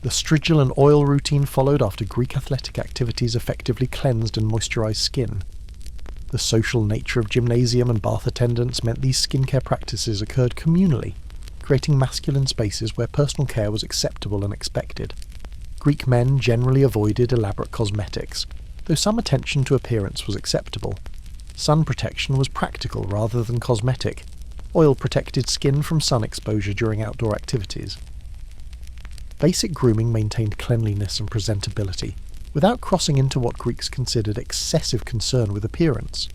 The strigil and oil routine followed after Greek athletic activities effectively cleansed and moisturised skin. The social nature of gymnasium and bath attendance meant these skincare practices occurred communally, creating masculine spaces where personal care was acceptable and expected. Greek men generally avoided elaborate cosmetics, though some attention to appearance was acceptable. Sun protection was practical rather than cosmetic. Oil protected skin from sun exposure during outdoor activities. Basic grooming maintained cleanliness and presentability, without crossing into what Greeks considered excessive concern with appearance.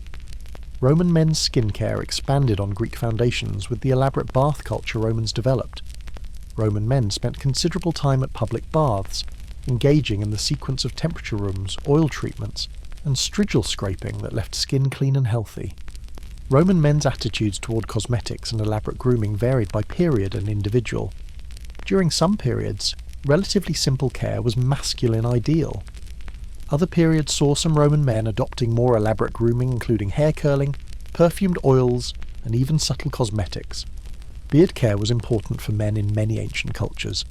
Roman men's skincare expanded on Greek foundations with the elaborate bath culture Romans developed. Roman men spent considerable time at public baths, engaging in the sequence of temperature rooms, oil treatments, and strigil scraping that left skin clean and healthy. Roman men's attitudes toward cosmetics and elaborate grooming varied by period and individual. During some periods, relatively simple care was masculine ideal. Other periods saw some Roman men adopting more elaborate grooming, including hair curling, perfumed oils, and even subtle cosmetics. Beard care was important for men in many ancient cultures.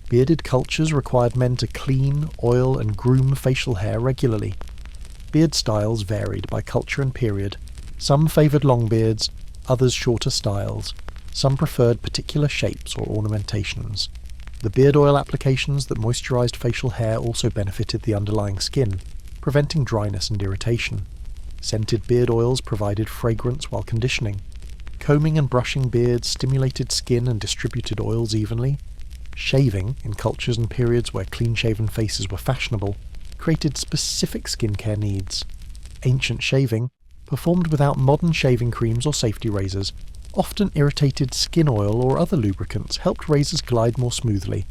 Bearded cultures required men to clean, oil, and groom facial hair regularly. Beard styles varied by culture and period. Some favoured long beards, others shorter styles. Some preferred particular shapes or ornamentations. The beard oil applications that moisturised facial hair also benefited the underlying skin, preventing dryness and irritation. Scented beard oils provided fragrance while conditioning. Combing and brushing beards stimulated skin and distributed oils evenly. Shaving, in cultures and periods where clean-shaven faces were fashionable, created specific skincare needs. Ancient shaving, performed without modern shaving creams or safety razors, often irritated skin oil or other lubricants helped razors glide more smoothly,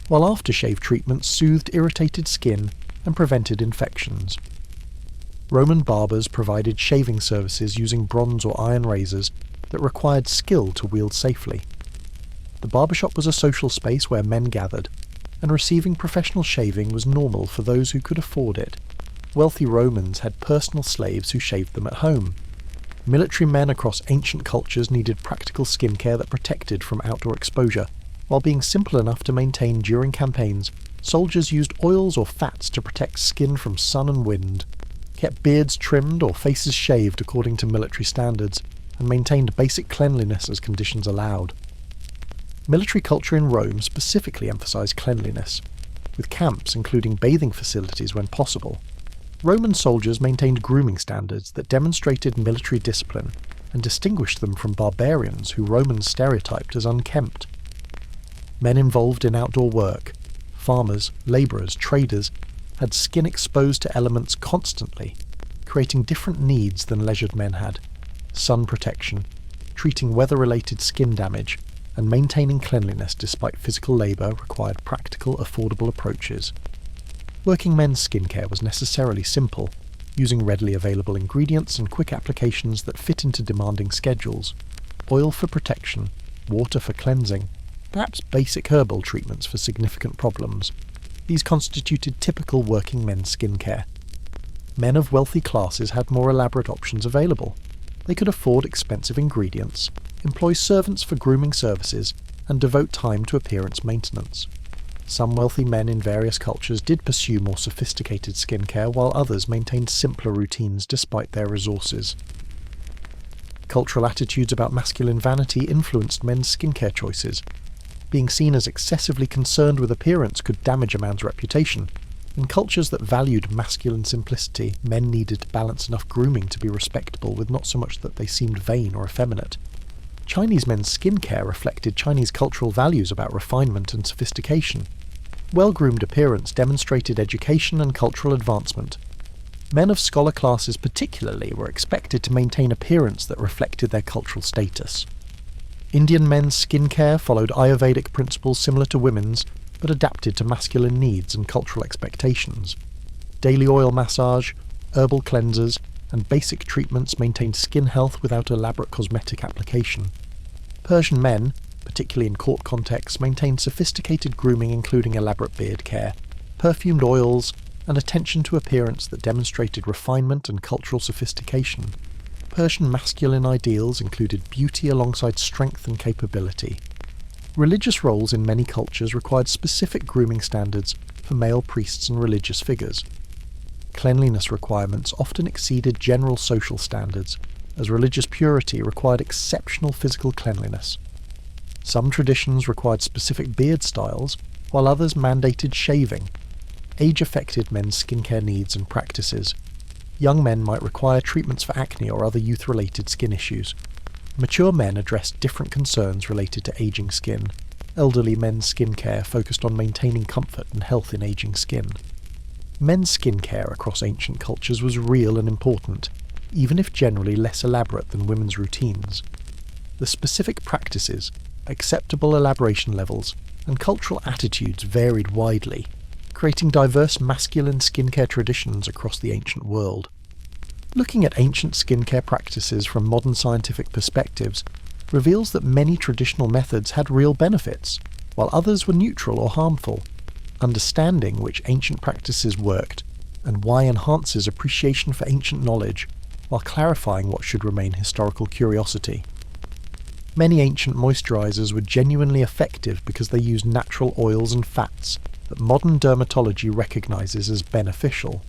while aftershave treatments soothed irritated skin and prevented infections. Roman barbers provided shaving services using bronze or iron razors that required skill to wield safely. The barbershop was a social space where men gathered, and receiving professional shaving was normal for those who could afford it. Wealthy Romans had personal slaves who shaved them at home. Military men across ancient cultures needed practical skincare that protected from outdoor exposure. While being simple enough to maintain during campaigns, soldiers used oils or fats to protect skin from sun and wind, kept beards trimmed or faces shaved according to military standards, and maintained basic cleanliness as conditions allowed. Military culture in Rome specifically emphasized cleanliness, with camps including bathing facilities when possible. Roman soldiers maintained grooming standards that demonstrated military discipline and distinguished them from barbarians who Romans stereotyped as unkempt. Men involved in outdoor work, farmers, labourers, traders, had skin exposed to elements constantly, creating different needs than leisured men had: sun protection, treating weather-related skin damage, and maintaining cleanliness despite physical labour required practical, affordable approaches. Working men's skincare was necessarily simple, using readily available ingredients and quick applications that fit into demanding schedules. Oil for protection, water for cleansing, perhaps basic herbal treatments for significant problems. These constituted typical working men's skincare. Men of wealthy classes had more elaborate options available. They could afford expensive ingredients, employ servants for grooming services, and devote time to appearance maintenance. Some wealthy men in various cultures did pursue more sophisticated skincare, while others maintained simpler routines despite their resources. Cultural attitudes about masculine vanity influenced men's skincare choices. Being seen as excessively concerned with appearance could damage a man's reputation. In cultures that valued masculine simplicity, men needed to balance enough grooming to be respectable with not so much that they seemed vain or effeminate. Chinese men's skincare reflected Chinese cultural values about refinement and sophistication. Well-groomed appearance demonstrated education and cultural advancement. Men of scholar classes particularly were expected to maintain appearance that reflected their cultural status. Indian men's skincare followed Ayurvedic principles similar to women's, but adapted to masculine needs and cultural expectations. Daily oil massage, herbal cleansers, and basic treatments maintained skin health without elaborate cosmetic application. Persian men, particularly in court contexts, maintained sophisticated grooming including elaborate beard care, perfumed oils, and attention to appearance that demonstrated refinement and cultural sophistication. Persian masculine ideals included beauty alongside strength and capability. Religious roles in many cultures required specific grooming standards for male priests and religious figures. Cleanliness requirements often exceeded general social standards, as religious purity required exceptional physical cleanliness. Some traditions required specific beard styles, while others mandated shaving. Age affected men's skincare needs and practices. Young men might require treatments for acne or other youth-related skin issues. Mature men addressed different concerns related to aging skin. Elderly men's skincare focused on maintaining comfort and health in aging skin. Men's skincare across ancient cultures was real and important, even if generally less elaborate than women's routines. The specific practices, acceptable elaboration levels, and cultural attitudes varied widely, creating diverse masculine skincare traditions across the ancient world. Looking at ancient skincare practices from modern scientific perspectives reveals that many traditional methods had real benefits, while others were neutral or harmful. Understanding which ancient practices worked and why enhances appreciation for ancient knowledge, while clarifying what should remain historical curiosity. Many ancient moisturizers were genuinely effective because they used natural oils and fats that modern dermatology recognizes as beneficial.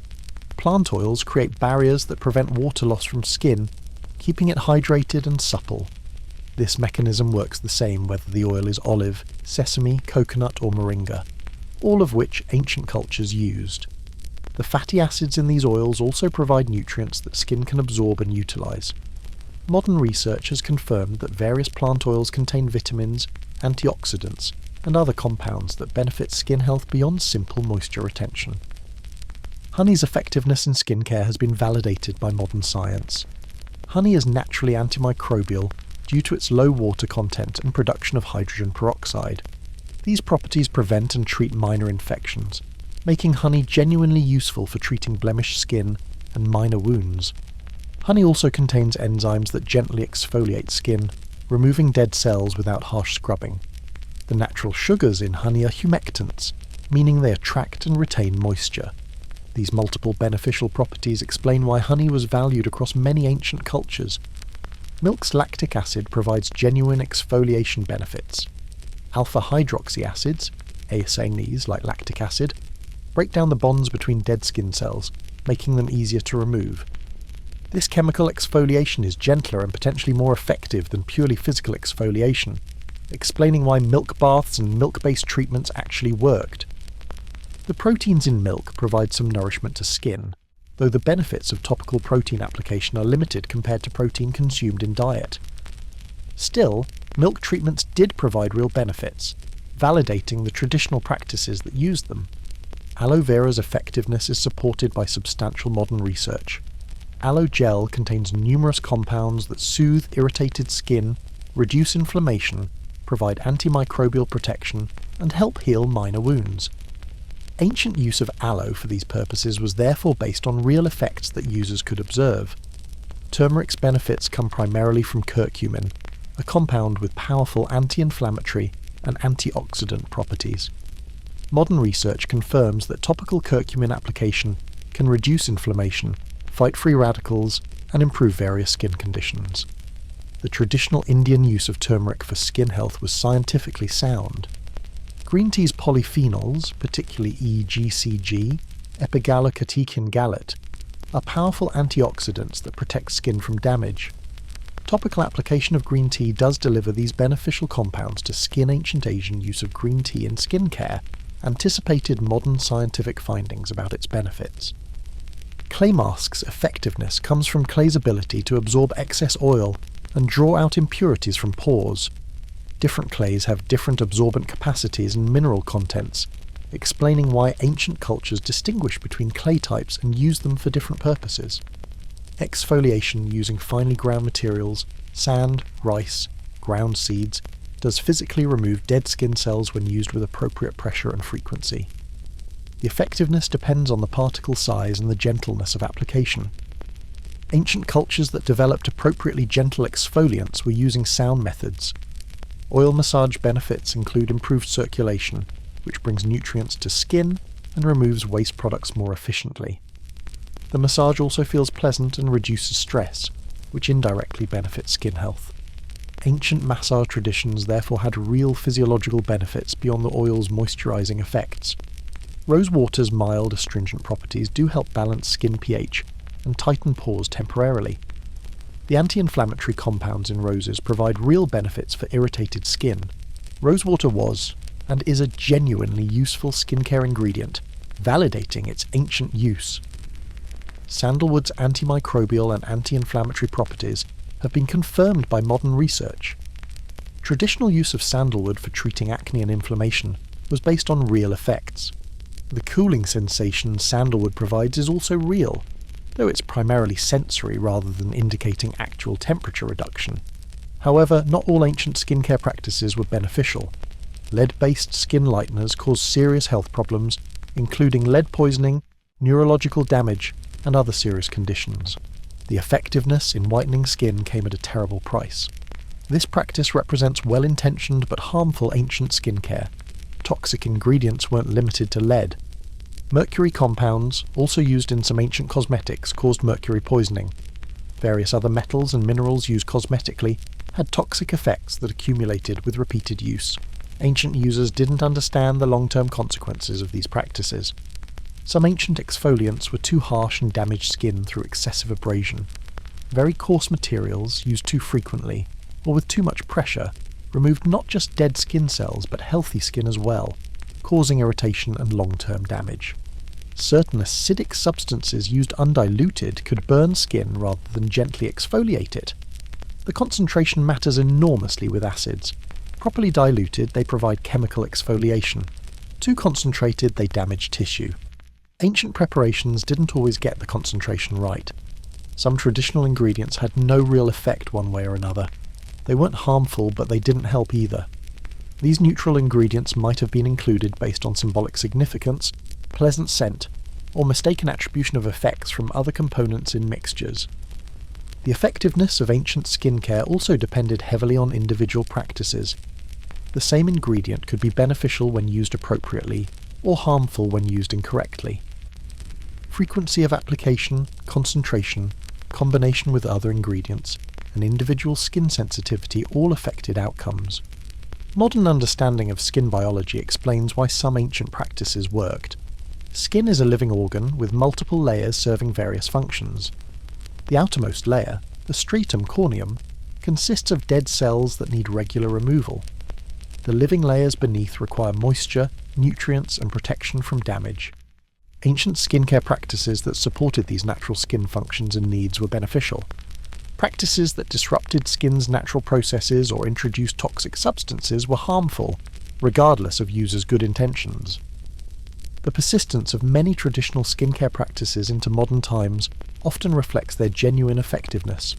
Plant oils create barriers that prevent water loss from skin, keeping it hydrated and supple. This mechanism works the same whether the oil is olive, sesame, coconut or moringa, all of which ancient cultures used. The fatty acids in these oils also provide nutrients that skin can absorb and utilize. Modern research has confirmed that various plant oils contain vitamins, antioxidants, and other compounds that benefit skin health beyond simple moisture retention. Honey's effectiveness in skincare has been validated by modern science. Honey is naturally antimicrobial due to its low water content and production of hydrogen peroxide. These properties prevent and treat minor infections, making honey genuinely useful for treating blemished skin and minor wounds. Honey also contains enzymes that gently exfoliate skin, removing dead cells without harsh scrubbing. The natural sugars in honey are humectants, meaning they attract and retain moisture. These multiple beneficial properties explain why honey was valued across many ancient cultures. Milk's lactic acid provides genuine exfoliation benefits. Alpha-hydroxy acids, ASANEs like lactic acid, break down the bonds between dead skin cells, making them easier to remove. This chemical exfoliation is gentler and potentially more effective than purely physical exfoliation, explaining why milk baths and milk-based treatments actually worked. The proteins in milk provide some nourishment to skin, though the benefits of topical protein application are limited compared to protein consumed in diet. Still, milk treatments did provide real benefits, validating the traditional practices that used them. Aloe vera's effectiveness is supported by substantial modern research. Aloe gel contains numerous compounds that soothe irritated skin, reduce inflammation, provide antimicrobial protection, and help heal minor wounds. Ancient use of aloe for these purposes was therefore based on real effects that users could observe. Turmeric's benefits come primarily from curcumin, a compound with powerful anti-inflammatory and antioxidant properties. Modern research confirms that topical curcumin application can reduce inflammation, fight free radicals, and improve various skin conditions. The traditional Indian use of turmeric for skin health was scientifically sound. Green tea's polyphenols, particularly EGCG, epigallocatechin gallate, are powerful antioxidants that protect skin from damage. Topical application of green tea does deliver these beneficial compounds to skin. Ancient Asian use of green tea in skincare anticipated modern scientific findings about its benefits. Clay mask's effectiveness comes from clay's ability to absorb excess oil and draw out impurities from pores. Different clays have different absorbent capacities and mineral contents, explaining why ancient cultures distinguish between clay types and use them for different purposes. Exfoliation using finely ground materials, sand, rice, ground seeds, does physically remove dead skin cells when used with appropriate pressure and frequency. The effectiveness depends on the particle size and the gentleness of application. Ancient cultures that developed appropriately gentle exfoliants were using sound methods. Oil massage benefits include improved circulation, which brings nutrients to skin and removes waste products more efficiently. The massage also feels pleasant and reduces stress, which indirectly benefits skin health. Ancient massage traditions therefore had real physiological benefits beyond the oil's moisturizing effects. Rose water's mild astringent properties do help balance skin pH and tighten pores temporarily. The anti-inflammatory compounds in roses provide real benefits for irritated skin. Rosewater was, and is, a genuinely useful skincare ingredient, validating its ancient use. Sandalwood's antimicrobial and anti-inflammatory properties have been confirmed by modern research. Traditional use of sandalwood for treating acne and inflammation was based on real effects. The cooling sensation sandalwood provides is also real, though it's primarily sensory rather than indicating actual temperature reduction. However, not all ancient skincare practices were beneficial. Lead-based skin lighteners caused serious health problems, including lead poisoning, neurological damage, and other serious conditions. The effectiveness in whitening skin came at a terrible price. This practice represents well-intentioned but harmful ancient skincare. Toxic ingredients weren't limited to lead. Mercury compounds, also used in some ancient cosmetics, caused mercury poisoning. Various other metals and minerals used cosmetically had toxic effects that accumulated with repeated use. Ancient users didn't understand the long-term consequences of these practices. Some ancient exfoliants were too harsh and damaged skin through excessive abrasion. Very coarse materials, used too frequently, or with too much pressure, removed not just dead skin cells but healthy skin as well, causing irritation and long-term damage. Certain acidic substances used undiluted could burn skin rather than gently exfoliate it. The concentration matters enormously with acids. Properly diluted, they provide chemical exfoliation. Too concentrated, they damage tissue. Ancient preparations didn't always get the concentration right. Some traditional ingredients had no real effect one way or another. They weren't harmful, but they didn't help either. These neutral ingredients might have been included based on symbolic significance, pleasant scent, or mistaken attribution of effects from other components in mixtures. The effectiveness of ancient skincare also depended heavily on individual practices. The same ingredient could be beneficial when used appropriately, or harmful when used incorrectly. Frequency of application, concentration, combination with other ingredients, and individual skin sensitivity all affected outcomes. Modern understanding of skin biology explains why some ancient practices worked. Skin is a living organ with multiple layers serving various functions. The outermost layer, the stratum corneum, consists of dead cells that need regular removal. The living layers beneath require moisture, nutrients, and protection from damage. Ancient skincare practices that supported these natural skin functions and needs were beneficial. Practices that disrupted skin's natural processes or introduced toxic substances were harmful, regardless of users' good intentions. The persistence of many traditional skincare practices into modern times often reflects their genuine effectiveness.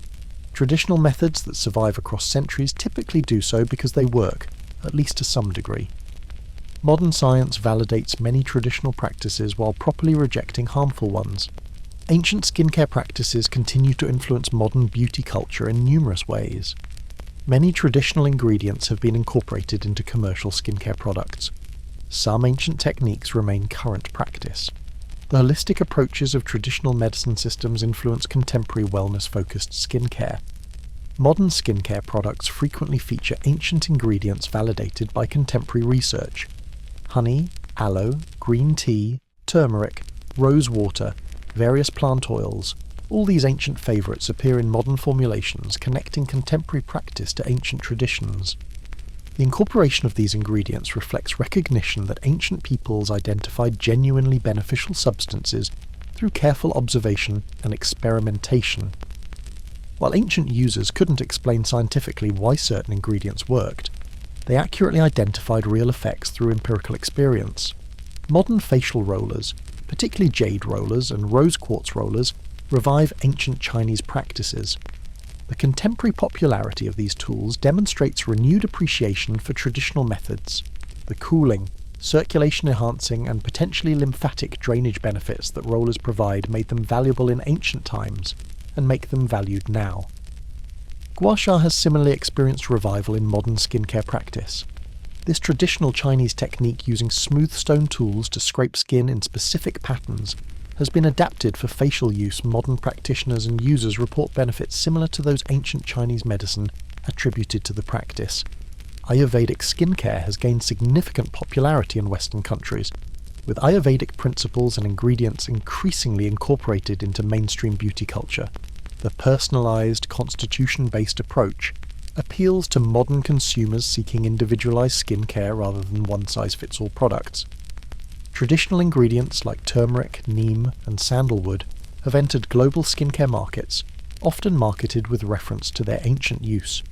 Traditional methods that survive across centuries typically do so because they work, at least to some degree. Modern science validates many traditional practices while properly rejecting harmful ones. Ancient skincare practices continue to influence modern beauty culture in numerous ways. Many traditional ingredients have been incorporated into commercial skincare products. Some ancient techniques remain current practice. The holistic approaches of traditional medicine systems influence contemporary wellness-focused skincare. Modern skincare products frequently feature ancient ingredients validated by contemporary research. Honey, aloe, green tea, turmeric, rose water, various plant oils, all these ancient favourites appear in modern formulations connecting contemporary practice to ancient traditions. The incorporation of these ingredients reflects recognition that ancient peoples identified genuinely beneficial substances through careful observation and experimentation. While ancient users couldn't explain scientifically why certain ingredients worked, they accurately identified real effects through empirical experience. Modern facial rollers, particularly jade rollers and rose quartz rollers, revive ancient Chinese practices. The contemporary popularity of these tools demonstrates renewed appreciation for traditional methods. The cooling, circulation-enhancing and potentially lymphatic drainage benefits that rollers provide made them valuable in ancient times, and make them valued now. Gua sha has similarly experienced revival in modern skincare practice. This traditional Chinese technique using smooth stone tools to scrape skin in specific patterns has been adapted for facial use. Modern practitioners and users report benefits similar to those ancient Chinese medicine attributed to the practice. Ayurvedic skincare has gained significant popularity in Western countries, with Ayurvedic principles and ingredients increasingly incorporated into mainstream beauty culture. The personalized, constitution-based approach appeals to modern consumers seeking individualized skincare rather than one-size-fits-all products. Traditional ingredients like turmeric, neem, and sandalwood have entered global skincare markets, often marketed with reference to their ancient use.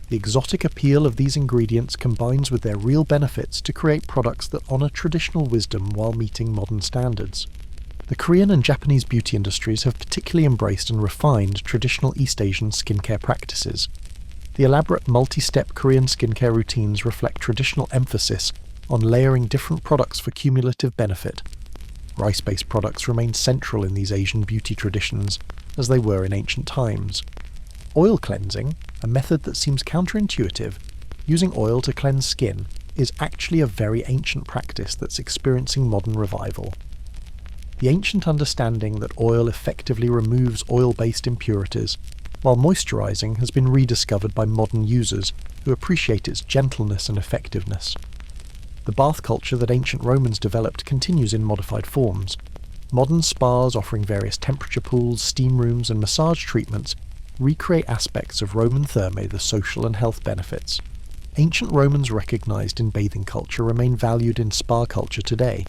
The exotic appeal of these ingredients combines with their real benefits to create products that honor traditional wisdom while meeting modern standards. The Korean and Japanese beauty industries have particularly embraced and refined traditional East Asian skincare practices. The elaborate multi-step Korean skincare routines reflect traditional emphasis on layering different products for cumulative benefit. Rice-based products remain central in these Asian beauty traditions, as they were in ancient times. Oil cleansing, a method that seems counterintuitive, using oil to cleanse skin, is actually a very ancient practice that's experiencing modern revival. The ancient understanding that oil effectively removes oil-based impurities, while moisturizing has been rediscovered by modern users who appreciate its gentleness and effectiveness. The bath culture that ancient Romans developed continues in modified forms. Modern spas offering various temperature pools, steam rooms, and massage treatments recreate aspects of Roman thermae, the social and health benefits. Ancient Romans recognized in bathing culture remain valued in spa culture today.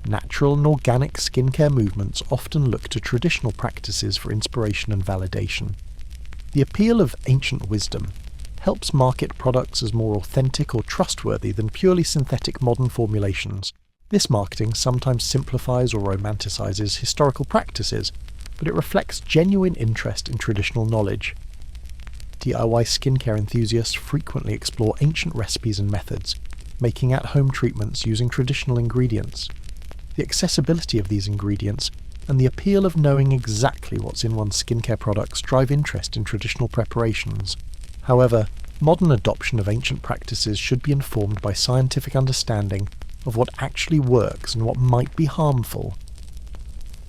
Natural and organic skincare movements often look to traditional practices for inspiration and validation. The appeal of ancient wisdom helps market products as more authentic or trustworthy than purely synthetic modern formulations. This marketing sometimes simplifies or romanticizes historical practices, but it reflects genuine interest in traditional knowledge. DIY skincare enthusiasts frequently explore ancient recipes and methods, making at-home treatments using traditional ingredients. The accessibility of these ingredients and the appeal of knowing exactly what's in one's skincare products drive interest in traditional preparations. However, modern adoption of ancient practices should be informed by scientific understanding of what actually works and what might be harmful.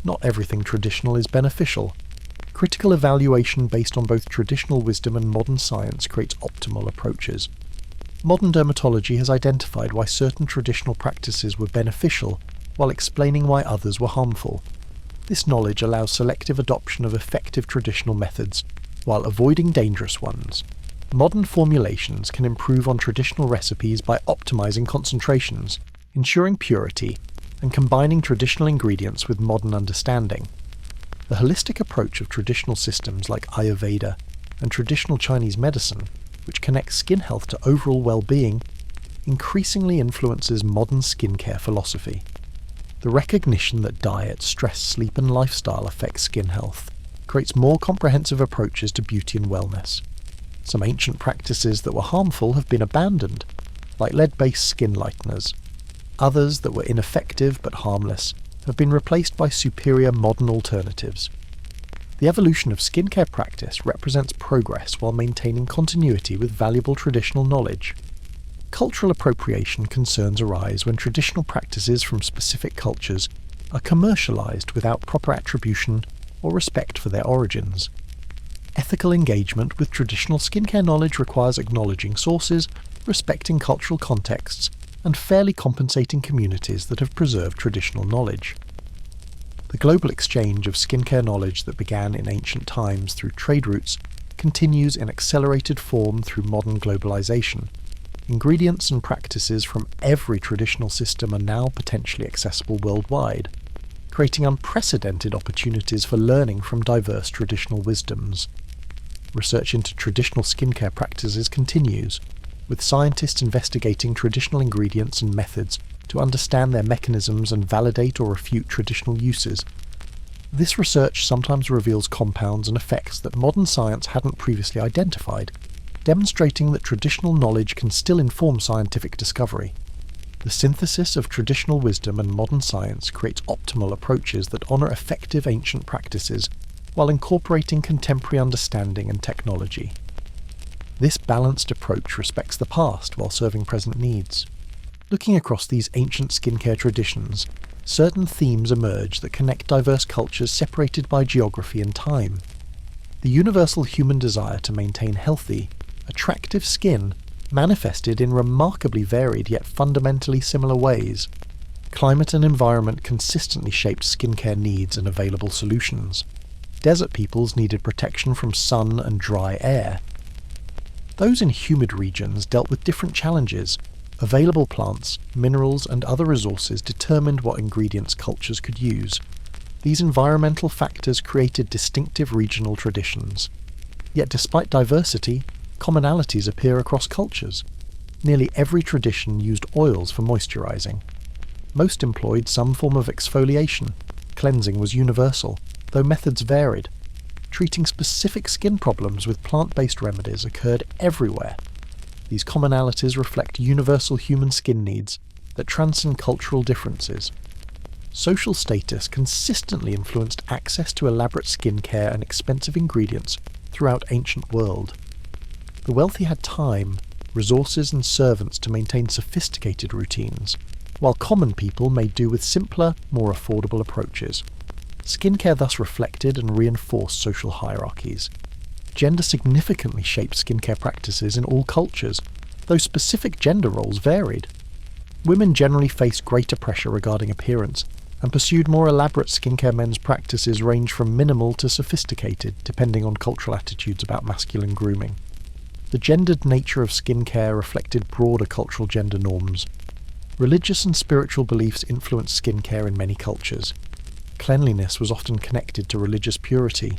Not everything traditional is beneficial. Critical evaluation based on both traditional wisdom and modern science creates optimal approaches. Modern dermatology has identified why certain traditional practices were beneficial while explaining why others were harmful. This knowledge allows selective adoption of effective traditional methods while avoiding dangerous ones. Modern formulations can improve on traditional recipes by optimizing concentrations, ensuring purity, and combining traditional ingredients with modern understanding. The holistic approach of traditional systems like Ayurveda and traditional Chinese medicine, which connects skin health to overall well-being, increasingly influences modern skincare philosophy. The recognition that diet, stress, sleep, and lifestyle affect skin health creates more comprehensive approaches to beauty and wellness. Some ancient practices that were harmful have been abandoned, like lead-based skin lighteners. Others that were ineffective but harmless have been replaced by superior modern alternatives. The evolution of skincare practice represents progress while maintaining continuity with valuable traditional knowledge. Cultural appropriation concerns arise when traditional practices from specific cultures are commercialized without proper attribution or respect for their origins. Ethical engagement with traditional skincare knowledge requires acknowledging sources, respecting cultural contexts, and fairly compensating communities that have preserved traditional knowledge. The global exchange of skincare knowledge that began in ancient times through trade routes continues in accelerated form through modern globalization. Ingredients and practices from every traditional system are now potentially accessible worldwide, creating unprecedented opportunities for learning from diverse traditional wisdoms. Research into traditional skincare practices continues, with scientists investigating traditional ingredients and methods to understand their mechanisms and validate or refute traditional uses. This research sometimes reveals compounds and effects that modern science hadn't previously identified, demonstrating that traditional knowledge can still inform scientific discovery. The synthesis of traditional wisdom and modern science creates optimal approaches that honor effective ancient practices while incorporating contemporary understanding and technology. This balanced approach respects the past while serving present needs. Looking across these ancient skincare traditions, certain themes emerge that connect diverse cultures separated by geography and time. The universal human desire to maintain healthy, attractive skin manifested in remarkably varied yet fundamentally similar ways. Climate and environment consistently shaped skincare needs and available solutions. Desert peoples needed protection from sun and dry air. Those in humid regions dealt with different challenges. Available plants, minerals, and other resources determined what ingredients cultures could use. These environmental factors created distinctive regional traditions. Yet despite diversity, commonalities appear across cultures. Nearly every tradition used oils for moisturizing. Most employed some form of exfoliation. Cleansing was universal, though methods varied. Treating specific skin problems with plant-based remedies occurred everywhere. These commonalities reflect universal human skin needs that transcend cultural differences. Social status consistently influenced access to elaborate skincare and expensive ingredients throughout ancient world. The wealthy had time, resources and servants to maintain sophisticated routines, while common people made do with simpler, more affordable approaches. Skincare thus reflected and reinforced social hierarchies. Gender significantly shaped skincare practices in all cultures, though specific gender roles varied. Women generally faced greater pressure regarding appearance, and pursued more elaborate skincare. Men's practices range from minimal to sophisticated, depending on cultural attitudes about masculine grooming. The gendered nature of skincare reflected broader cultural gender norms. Religious and spiritual beliefs influenced skincare in many cultures. Cleanliness was often connected to religious purity.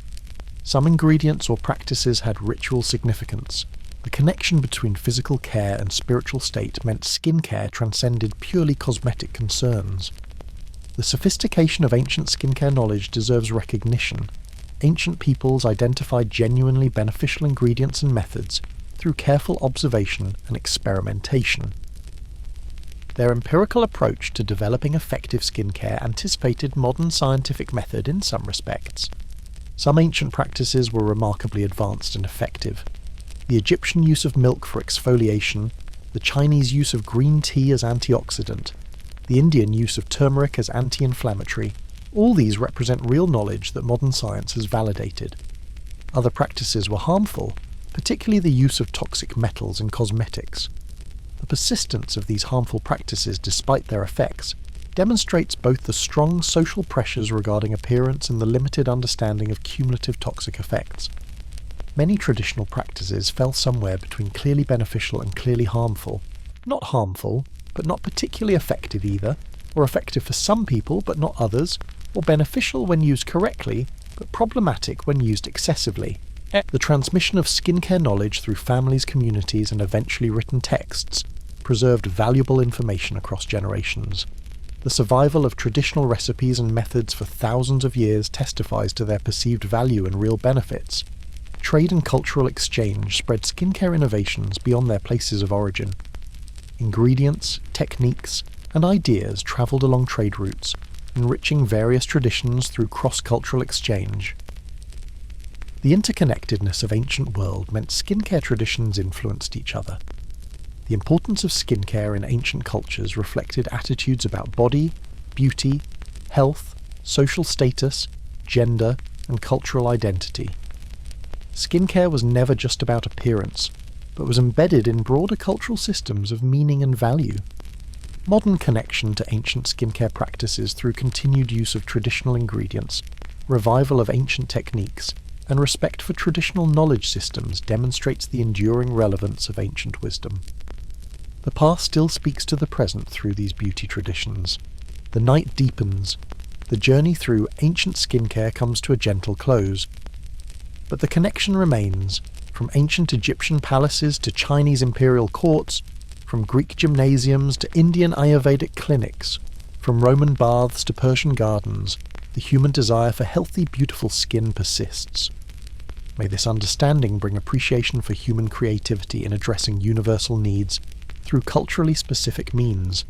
Some ingredients or practices had ritual significance. The connection between physical care and spiritual state meant skincare transcended purely cosmetic concerns. The sophistication of ancient skincare knowledge deserves recognition. Ancient peoples identified genuinely beneficial ingredients and methods through careful observation and experimentation. Their empirical approach to developing effective skincare anticipated modern scientific method in some respects. Some ancient practices were remarkably advanced and effective. The Egyptian use of milk for exfoliation, the Chinese use of green tea as antioxidant, the Indian use of turmeric as anti-inflammatory, all these represent real knowledge that modern science has validated. Other practices were harmful, particularly the use of toxic metals in cosmetics. The persistence of these harmful practices despite their effects demonstrates both the strong social pressures regarding appearance and the limited understanding of cumulative toxic effects. Many traditional practices fell somewhere between clearly beneficial and clearly harmful. Not harmful, but not particularly effective either, or effective for some people but not others, or beneficial when used correctly, but problematic when used excessively. The transmission of skincare knowledge through families, communities, and eventually written texts preserved valuable information across generations. The survival of traditional recipes and methods for thousands of years testifies to their perceived value and real benefits. Trade and cultural exchange spread skincare innovations beyond their places of origin. Ingredients, techniques, and ideas travelled along trade routes, enriching various traditions through cross-cultural exchange. The interconnectedness of ancient world meant skincare traditions influenced each other. The importance of skincare in ancient cultures reflected attitudes about body, beauty, health, social status, gender, and cultural identity. Skincare was never just about appearance, but was embedded in broader cultural systems of meaning and value. Modern connection to ancient skincare practices through continued use of traditional ingredients, revival of ancient techniques, and respect for traditional knowledge systems demonstrates the enduring relevance of ancient wisdom. The past still speaks to the present through these beauty traditions. The night deepens. The journey through ancient skincare comes to a gentle close. But the connection remains, from ancient Egyptian palaces to Chinese imperial courts, from Greek gymnasiums to Indian Ayurvedic clinics, from Roman baths to Persian gardens, the human desire for healthy, beautiful skin persists. May this understanding bring appreciation for human creativity in addressing universal needs through culturally specific means,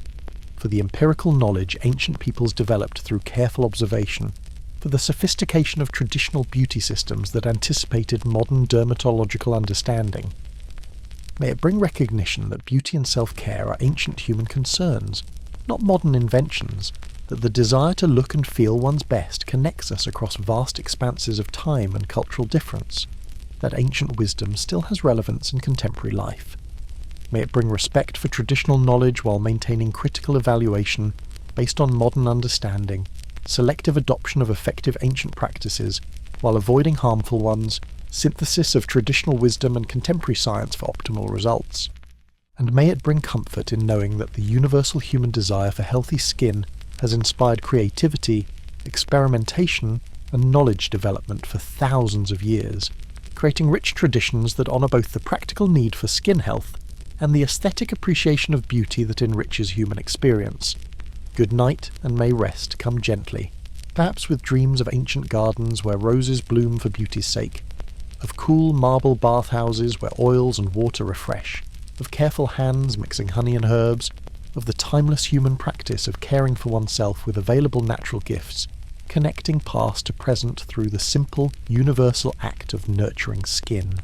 for the empirical knowledge ancient peoples developed through careful observation, for the sophistication of traditional beauty systems that anticipated modern dermatological understanding. May it bring recognition that beauty and self-care are ancient human concerns, not modern inventions, that the desire to look and feel one's best connects us across vast expanses of time and cultural difference. that ancient wisdom still has relevance in contemporary life. May it bring respect for traditional knowledge while maintaining critical evaluation based on modern understanding, selective adoption of effective ancient practices while avoiding harmful ones, synthesis of traditional wisdom and contemporary science for optimal results. And may it bring comfort in knowing that the universal human desire for healthy skin has inspired creativity, experimentation, and knowledge development for thousands of years, creating rich traditions that honour both the practical need for skin health and the aesthetic appreciation of beauty that enriches human experience. Good night, and may rest come gently, perhaps with dreams of ancient gardens where roses bloom for beauty's sake, of cool marble bathhouses where oils and water refresh, of careful hands mixing honey and herbs, of the timeless human practice of caring for oneself with available natural gifts, connecting past to present through the simple, universal act of nurturing skin.